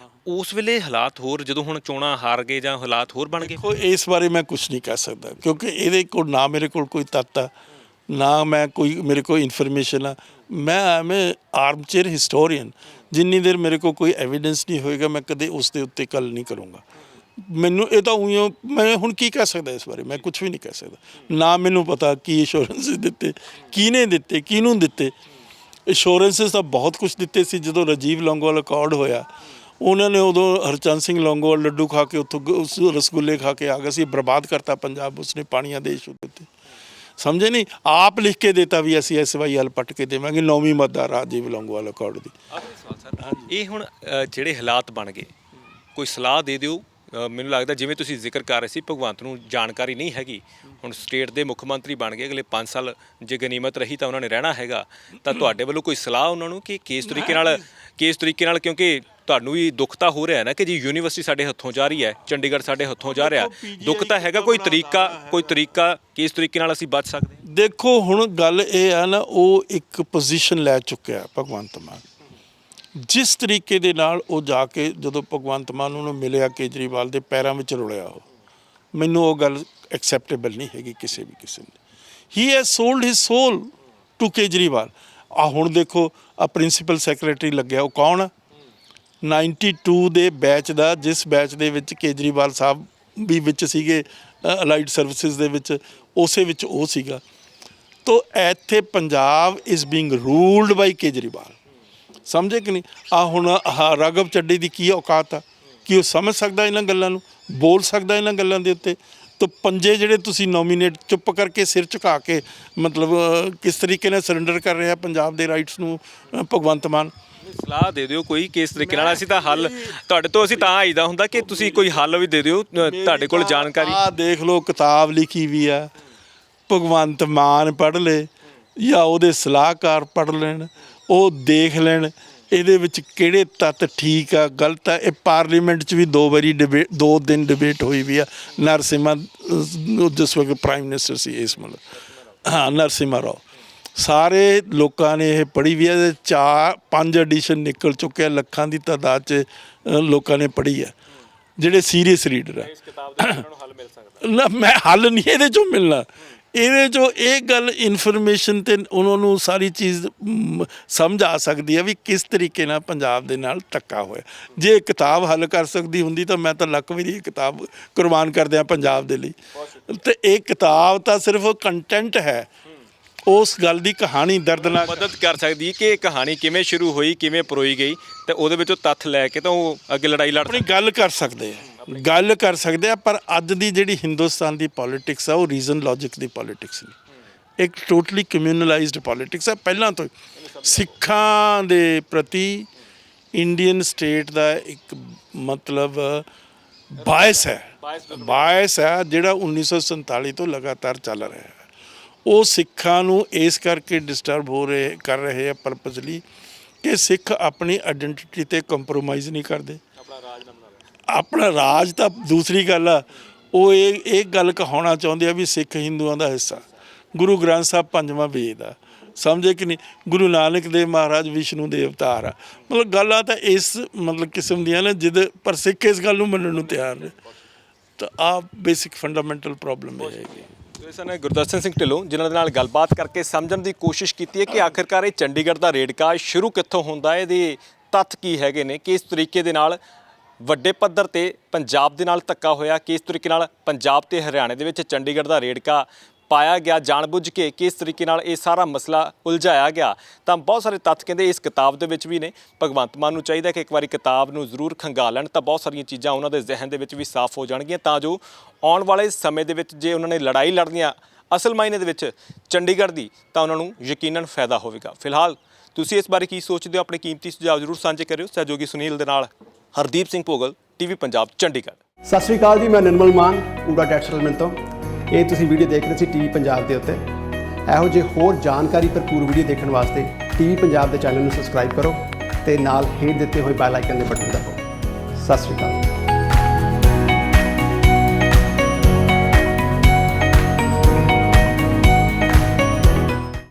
ਉਸ ਵੇਲੇ ਹਾਲਾਤ ਹੋਰ, ਜਦੋਂ ਹੁਣ ਚੋਣਾਂ ਹਾਰ ਗਏ ਜਾਂ ਹਾਲਾਤ ਹੋਰ ਬਣ ਗਏ? ਇਸ ਬਾਰੇ ਮੈਂ ਕੁਝ ਨਹੀਂ ਕਹਿ ਸਕਦਾ, ਕਿਉਂਕਿ ਇਹਦੇ ਕੋਲ ਨਾ ਮੇਰੇ ਕੋਲ ਕੋਈ ਤੱਤ ਆ, ਨਾ ਮੇਰੇ ਕੋਲ ਇਨਫੋਰਮੇਸ਼ਨ ਆ। ਮੈਂ ਆਰਮ ਚੇਅਰ ਹਿਸਟੋਰੀਅਨ। ਜਿੰਨੀ ਦੇਰ ਮੇਰੇ ਕੋਲ ਕੋਈ ਐਵੀਡੈਂਸ ਨਹੀਂ ਹੋਏਗਾ, ਮੈਂ ਕਦੇ ਉਸ ਦੇ ਉੱਤੇ ਗੱਲ ਨਹੀਂ ਕਰੂੰਗਾ। ਮੈਨੂੰ ਇਹ ਤਾਂ ਉਈਓ, ਮੈਂ ਹੁਣ ਕੀ ਕਹਿ ਸਕਦਾ ਇਸ ਬਾਰੇ? ਮੈਂ ਕੁਝ ਵੀ ਨਹੀਂ ਕਹਿ ਸਕਦਾ। ਨਾ ਮੈਨੂੰ ਪਤਾ ਕੀ ਇੰਸ਼ੋਰੈਂਸ ਦਿੱਤੇ, ਕਿਹਨੇ ਦਿੱਤੇ, ਕਿਹਨੂੰ ਦਿੱਤੇ। ਇੰਸ਼ੋਰੈਂਸਿਸ ਤਾਂ ਬਹੁਤ ਕੁਝ ਦਿੱਤੇ ਸੀ। ਜਦੋਂ ਰਾਜੀਵ ਲੌਂਗੋਵਾਲ ਅਕੋਰਡ ਹੋਇਆ, ਉਹਨਾਂ ਨੇ ਉਦੋਂ ਹਰਚੰਦ ਸਿੰਘ ਲੌਂਗੋਵਾਲ ਲੱਡੂ ਖਾ ਕੇ ਉੱਥੋਂ ਰਸਗੁੱਲੇ ਖਾ ਕੇ ਆ ਗਿਆ ਸੀ, ਬਰਬਾਦ ਕਰਤਾ ਪੰਜਾਬ ਉਸਨੇ ਪਾਣੀਆਂ ਦੇ ਇਸ਼ੂ ਦੇ ਉੱਤੇ। ਸਮਝੇ ਨਹੀਂ? ਆਪ ਲਿਖ ਕੇ ਦੇਤਾ ਵੀ ਅਸੀਂ SYL ਪੱਟ ਕੇ ਦੇਵਾਂਗੇ, 9ਵੀਂ ਮੱਦਾ ਰਾਜੀਵ ਲੌਂਗੋਵਾਲ ਅਕੋਰਡ ਦੀ। ਇਹ ਹੁਣ ਜਿਹੜੇ ਹਾਲਾਤ ਬਣ ਗਏ, ਕੋਈ ਸਲਾਹ ਦੇ ਦਿਓ। ਮੈਨੂੰ ਲੱਗਦਾ ਜਿਵੇਂ ਤੁਸੀਂ ਜ਼ਿਕਰ ਕਰ ਰਹੇ ਸੀ, ਭਗਵੰਤ ਨੂੰ ਜਾਣਕਾਰੀ ਨਹੀਂ ਹੈਗੀ। ਹੁਣ ਸਟੇਟ ਦੇ ਮੁੱਖ ਮੰਤਰੀ ਬਣ ਗਏ, ਅਗਲੇ 5 ਸਾਲ ਜੇ ਗਨੀਮਤ ਰਹੀ ਤਾਂ ਉਹਨਾਂ ਨੇ ਰਹਿਣਾ ਹੈਗਾ। ਤਾਂ ਤੁਹਾਡੇ ਵੱਲੋਂ ਕੋਈ ਸਲਾਹ ਉਹਨਾਂ ਨੂੰ ਕਿ ਕਿਸ ਤਰੀਕੇ ਨਾਲ, ਕਿਉਂਕਿ ਤੁਹਾਨੂੰ ਵੀ ਦੁੱਖ ਤਾਂ ਹੋ ਰਿਹਾ ਨਾ ਕਿ ਜੀ ਯੂਨੀਵਰਸਿਟੀ ਸਾਡੇ ਹੱਥੋਂ ਜਾ ਰਹੀ ਹੈ, ਚੰਡੀਗੜ੍ਹ ਸਾਡੇ ਹੱਥੋਂ ਜਾ ਰਿਹਾ, ਦੁੱਖ ਤਾਂ ਹੈਗਾ। ਕੋਈ ਤਰੀਕਾ ਕਿਸ ਤਰੀਕੇ ਨਾਲ ਅਸੀਂ ਬਚ ਸਕਦੇ? ਦੇਖੋ ਹੁਣ ਗੱਲ ਇਹ ਆ ਨਾ, ਉਹ ਇੱਕ ਪੋਜੀਸ਼ਨ ਲੈ ਚੁੱਕਿਆ ਭਗਵੰਤ ਮਾਨ। ਜਿਸ ਤਰੀਕੇ ਦੇ ਨਾਲ ਉਹ ਜਾ ਕੇ ਜਦੋਂ ਭਗਵੰਤ ਮਾਨ ਨੂੰ ਮਿਲਿਆ, ਕੇਜਰੀਵਾਲ ਦੇ ਪੈਰਾਂ ਵਿੱਚ ਰੁਲਿਆ, ਉਹ ਮੈਨੂੰ ਉਹ ਗੱਲ ਐਕਸੈਪਟੇਬਲ ਨਹੀਂ ਹੈਗੀ ਕਿਸੇ ਵੀ ਕਿਸਮ ਦੀ। He has sold his soul to Kejriwal. ਆ ਹੁਣ ਦੇਖੋ, ਆ ਪ੍ਰਿੰਸੀਪਲ ਸੈਕਟਰੀ ਲੱਗਿਆ, ਉਹ ਕੌਣ ਆ? 92 ਦੇ ਬੈਚ ਦਾ, ਜਿਸ ਬੈਚ ਦੇ ਵਿੱਚ ਕੇਜਰੀਵਾਲ ਸਾਹਿਬ ਵੀ ਵਿੱਚ ਸੀਗੇ, ਅਲਾਈਡ ਸਰਵਿਸਿਜ਼ ਦੇ ਵਿੱਚ, ਉਸੇ ਵਿੱਚ ਉਹ ਸੀਗਾ। ਤੋ ਇੱਥੇ ਪੰਜਾਬ ਇਜ਼ ਬੀਇੰਗ ਰੂਲਡ ਬਾਈ ਕੇਜਰੀਵਾਲ। ਸਮਝੇ ਕਿ ਨਹੀਂ? ਆ ਹੁਣ ਰਾਘਵ ਚੱਡੀ ਦੀ ਕੀ ਔਕਾਤ ਆ ਕਿ ਉਹ ਸਮਝ ਸਕਦਾ ਇਹਨਾਂ ਗੱਲਾਂ ਨੂੰ, ਬੋਲ ਸਕਦਾ ਇਹਨਾਂ ਗੱਲਾਂ ਦੇ ਉੱਤੇ? ਤਾਂ ਪੰਜੇ ਜਿਹੜੇ ਤੁਸੀਂ ਨੋਮੀਨੇਟ, ਚੁੱਪ ਕਰਕੇ ਸਿਰ ਝੁਕਾ ਕੇ, ਮਤਲਬ ਕਿਸ ਤਰੀਕੇ ਨਾਲ ਸਰੈਂਡਰ ਕਰ ਰਿਹਾ ਪੰਜਾਬ ਦੇ ਰਾਈਟਸ ਨੂੰ ਭਗਵੰਤ ਮਾਨ। ਸਲਾਹ ਦੇ ਦਿਓ ਕੋਈ, ਕਿਸ ਤਰੀਕੇ ਨਾਲ। ਅਸੀਂ ਤਾਂ ਹੱਲ ਤੁਹਾਡੇ ਤੋਂ ਅਸੀਂ ਤਾਂ ਆਈਦਾ ਹੁੰਦਾ ਕਿ ਤੁਸੀਂ ਕੋਈ ਹੱਲ ਵੀ ਦੇ ਦਿਓ, ਤੁਹਾਡੇ ਕੋਲ ਜਾਣਕਾਰੀ। ਆਹ ਦੇਖ ਲਓ, ਕਿਤਾਬ ਲਿਖੀ ਵੀ ਆ, ਭਗਵੰਤ ਮਾਨ ਪੜ੍ਹ ਲੇ ਜਾਂ ਉਹਦੇ ਸਲਾਹਕਾਰ ਪੜ੍ਹ ਲੈਣ, ਉਹ ਦੇਖ ਲੈਣ ਇਹਦੇ ਵਿੱਚ ਕਿਹੜੇ ਤੱਤ ਠੀਕ ਆ ਗਲਤ ਆ। ਇਹ ਪਾਰਲੀਮੈਂਟ 'ਚ ਵੀ 2 ਵਾਰੀ 2 ਦਿਨ ਡਿਬੇਟ ਹੋਈ ਵੀ ਆ। ਨਰਸਿਮਾ ਜਿਸ ਵਕਤ ਪ੍ਰਾਈਮ ਮਿਨਿਸਟਰ ਸੀ ਇਸ ਮਤਲਬ ਹਾਂ ਨਰਸਿਮਾ ਰਾਓ, ਸਾਰੇ ਲੋਕਾਂ ਨੇ ਇਹ ਪੜ੍ਹੀ ਵੀ ਹੈ। 4-5 ਐਡੀਸ਼ਨ ਨਿਕਲ ਚੁੱਕੇ ਆ, ਲੱਖਾਂ ਦੀ ਤਾਦਾਦ 'ਚ ਲੋਕਾਂ ਨੇ ਪੜ੍ਹੀ ਆ ਜਿਹੜੇ ਸੀਰੀਅਸ ਰੀਡਰ ਆ। ਇਸ ਕਿਤਾਬ ਦੇ ਵਿੱਚ ਉਹਨਾਂ ਨੂੰ ਹੱਲ ਮਿਲ ਸਕਦਾ ਨਾ ਮੈਂ ਹੱਲ ਨਹੀਂ ਇਹਦੇ 'ਚੋਂ ਮਿਲਣਾ, ਇਹਦੇ 'ਚੋਂ ਇਹ ਗੱਲ ਇਨਫੋਰਮੇਸ਼ਨ ਤੇ ਉਹਨਾਂ ਨੂੰ ਸਾਰੀ ਚੀਜ਼ ਸਮਝ ਆ ਸਕਦੀ ਹੈ ਵੀ ਕਿਸ ਤਰੀਕੇ ਨਾਲ ਪੰਜਾਬ ਦੇ ਨਾਲ ਧੱਕਾ ਹੋਇਆ। ਜੇ ਇਹ ਕਿਤਾਬ ਹੱਲ ਕਰ ਸਕਦੀ ਹੁੰਦੀ ਤਾਂ ਮੈਂ ਤਾਂ ਲੱਖ ਵਾਰੀ ਇਹ ਕਿਤਾਬ ਕੁਰਬਾਨ ਕਰ ਦਿਆਂ ਪੰਜਾਬ ਦੇ ਲਈ। ਤੇ ਇਹ ਕਿਤਾਬ ਤਾਂ ਸਿਰਫ ਕੰਟੈਂਟ ਹੈ, ਉਸ ਗੱਲ ਦੀ ਕਹਾਣੀ ਦਰਦਨਾਕ ਮਦਦ ਕਰ ਸਕਦੀ ਹੈ ਕਿ ਇਹ ਕਹਾਣੀ ਕਿਵੇਂ ਸ਼ੁਰੂ ਹੋਈ, ਕਿਵੇਂ ਪਰੋਈ ਗਈ, ਤੇ ਉਹਦੇ ਵਿੱਚੋਂ ਤੱਥ ਲੈ ਕੇ ਤਾਂ ਉਹ ਅੱਗੇ ਲੜਾਈ ਲੜ ਆਪਣੀ ਗੱਲ ਕਰ ਸਕਦੇ ਆ। ਪਰ ਅੱਜ ਦੀ ਜਿਹੜੀ ਹਿੰਦੁਸਤਾਨ ਦੀ ਪੋਲੀਟਿਕਸ ਆ ਉਹ ਰੀਜ਼ਨ ਲੌਜਿਕ ਦੀ ਪੋਲੀਟਿਕਸ ਨਹੀਂ, ਇੱਕ ਟੋਟਲੀ ਕਮਿਊਨਲਾਈਜ਼ਡ ਪੋਲੀਟਿਕਸ ਹੈ। ਪਹਿਲਾਂ ਤੋਂ ਸਿੱਖਾਂ ਦੇ ਪ੍ਰਤੀ ਇੰਡੀਅਨ ਸਟੇਟ ਦਾ ਇੱਕ ਮਤਲਬ ਬਾਇਸ ਹੈ ਜਿਹੜਾ 1947 ਤੋਂ ਲਗਾਤਾਰ ਚੱਲ ਰਿਹਾ ਹੈ। ਉਹ ਸਿੱਖਾਂ ਨੂੰ ਇਸ ਕਰਕੇ ਡਿਸਟਰਬ ਕਰ ਰਹੇ ਆ ਪਰਪਸਲੀ ਕਿ ਸਿੱਖ ਆਪਣੀ ਆਇਡੈਂਟੀਟੀ 'ਤੇ ਕੰਪਰੋਮਾਈਜ਼ ਨਹੀਂ ਕਰਦੇ। ਆਪਣਾ ਰਾਜ ਤਾਂ ਦੂਸਰੀ ਗੱਲ ਆ, ਉਹ ਇਹ ਗੱਲ ਕਹਾਉਣਾ ਚਾਹੁੰਦੇ ਆ ਵੀ ਸਿੱਖ ਹਿੰਦੂਆਂ ਦਾ ਹਿੱਸਾ। ਗੁਰੂ ਗ੍ਰੰਥ ਸਾਹਿਬ 5ਵਾਂ ਵੇਦ ਆ, ਸਮਝੇ ਕਿ ਨਹੀਂ। ਗੁਰੂ ਨਾਨਕ ਦੇਵ ਮਹਾਰਾਜ ਵਿਸ਼ਨੂੰ ਦੇ ਅਵਤਾਰ ਆ। ਮਤਲਬ ਗੱਲਾਂ ਤਾਂ ਇਸ ਮਤਲਬ ਕਿਸਮ ਦੀਆਂ ਨੇ ਪਰ ਸਿੱਖ ਇਸ ਗੱਲ ਨੂੰ ਮੰਨਣ ਨੂੰ ਤਿਆਰ ਨੇ। ਤਾਂ ਆਹ ਬੇਸਿਕ ਫੰਡਾਮੈਂਟਲ ਪ੍ਰੋਬਲਮ ਇਹ ਹੈਗੀ। ਇਸ ਨੇ ਗੁਰਦਰਸ਼ਨ ਸਿੰਘ ਢਿੱਲੋਂ ਜਿਨ੍ਹਾਂ ਦੇ ਨਾਲ ਗੱਲਬਾਤ ਕਰਕੇ ਸਮਝਣ ਦੀ ਕੋਸ਼ਿਸ਼ ਕੀਤੀ ਹੈ ਕਿ ਆਖਿਰਕਾਰ ਇਹ ਚੰਡੀਗੜ੍ਹ ਦਾ ਰੇੜਕਾ ਸ਼ੁਰੂ ਕਿੱਥੋਂ ਹੁੰਦਾ ਹੈ, ਇਹਦੇ ਤੱਥ ਕੀ ਹੈਗੇ ਨੇ, ਕਿਸ ਤਰੀਕੇ ਦੇ ਨਾਲ ਵੱਡੇ ਪੱਧਰ ਤੇ ਪੰਜਾਬ ਦੇ ਨਾਲ ਧੱਕਾ ਹੋਇਆ, ਕਿਸ ਤਰੀਕੇ ਨਾਲ ਪੰਜਾਬ ਤੇ ਹਰਿਆਣੇ ਦੇ ਵਿੱਚ ਚੰਡੀਗੜ੍ਹ ਦਾ ਰੇੜਕਾ ਪਾਇਆ ਗਿਆ ਜਾਣਬੁੱਝ ਕੇ, ਕਿਸ ਤਰੀਕੇ ਨਾਲ ਇਹ ਸਾਰਾ ਮਸਲਾ ਉਲਝਾਇਆ ਗਿਆ। ਤਾਂ ਬਹੁਤ ਸਾਰੇ ਤੱਥ ਕਹਿੰਦੇ ਇਸ ਕਿਤਾਬ ਦੇ ਵਿੱਚ ਵੀ ਨੇ। ਭਗਵੰਤ ਮਾਨ ਨੂੰ ਚਾਹੀਦਾ ਕਿ ਇੱਕ ਵਾਰੀ ਕਿਤਾਬ ਨੂੰ ਜ਼ਰੂਰ ਖੰਗਾਲ ਲੈਣ, ਤਾਂ ਬਹੁਤ ਸਾਰੀਆਂ ਚੀਜ਼ਾਂ ਉਹਨਾਂ ਦੇ ਜ਼ਿਹਨ ਦੇ ਵਿੱਚ ਵੀ ਸਾਫ਼ ਹੋ ਜਾਣਗੀਆਂ, ਤਾਂ ਜੋ ਆਉਣ ਵਾਲੇ ਸਮੇਂ ਦੇ ਵਿੱਚ ਜੇ ਉਹਨਾਂ ਨੇ ਲੜਾਈ ਲੜਨੀ ਆ ਅਸਲ ਮਾਇਨੇ ਦੇ ਵਿੱਚ ਚੰਡੀਗੜ੍ਹ ਦੀ, ਤਾਂ ਉਹਨਾਂ ਨੂੰ ਯਕੀਨਨ ਫਾਇਦਾ ਹੋਵੇਗਾ। ਫਿਲਹਾਲ ਤੁਸੀਂ ਇਸ ਬਾਰੇ ਕੀ ਸੋਚਦੇ ਹੋ? ਆਪਣੇ ਕੀਮਤੀ ਸੁਝਾਅ ਜ਼ਰੂਰ ਸਾਂਝੇ ਕਰਿਓ। ਸਹਿਯੋਗੀ ਸੁਨੀਲ ਦੇ ਨਾਲ ਹਰਦੀਪ ਸਿੰਘ ਭੋਗਲ, ਟੀਵੀ ਪੰਜਾਬ, ਚੰਡੀਗੜ੍ਹ। ਸਤਿ ਸ਼੍ਰੀ ਅਕਾਲ ਜੀ, ਮੈਂ ਨਿਰਮਲ ਮਾਨ ਪੂਰਾ ਡੈਟ ਸੈਟਲਮੈਂਟ ਤੋਂ। ਇਹ ਤੁਸੀਂ ਵੀਡੀਓ ਦੇਖ ਰਹੇ ਸੀ ਟੀਵੀ ਪੰਜਾਬ ਦੇ ਉੱਤੇ। ਇਹੋ ਜਿਹੇ ਹੋਰ ਜਾਣਕਾਰੀ ਭਰਪੂਰ ਵੀਡੀਓ ਦੇਖਣ ਵਾਸਤੇ ਟੀਵੀ ਪੰਜਾਬ ਦੇ ਚੈਨਲ ਨੂੰ ਸਬਸਕ੍ਰਾਈਬ ਕਰੋ ਤੇ ਨਾਲ ਹੇਠ ਦਿੱਤੇ ਹੋਏ ਬੈਲ ਆਈਕਨ ਦੇ ਬਟਨ ਦਬਾਓ। ਸਤਿ ਸ਼੍ਰੀ ਅਕਾਲ।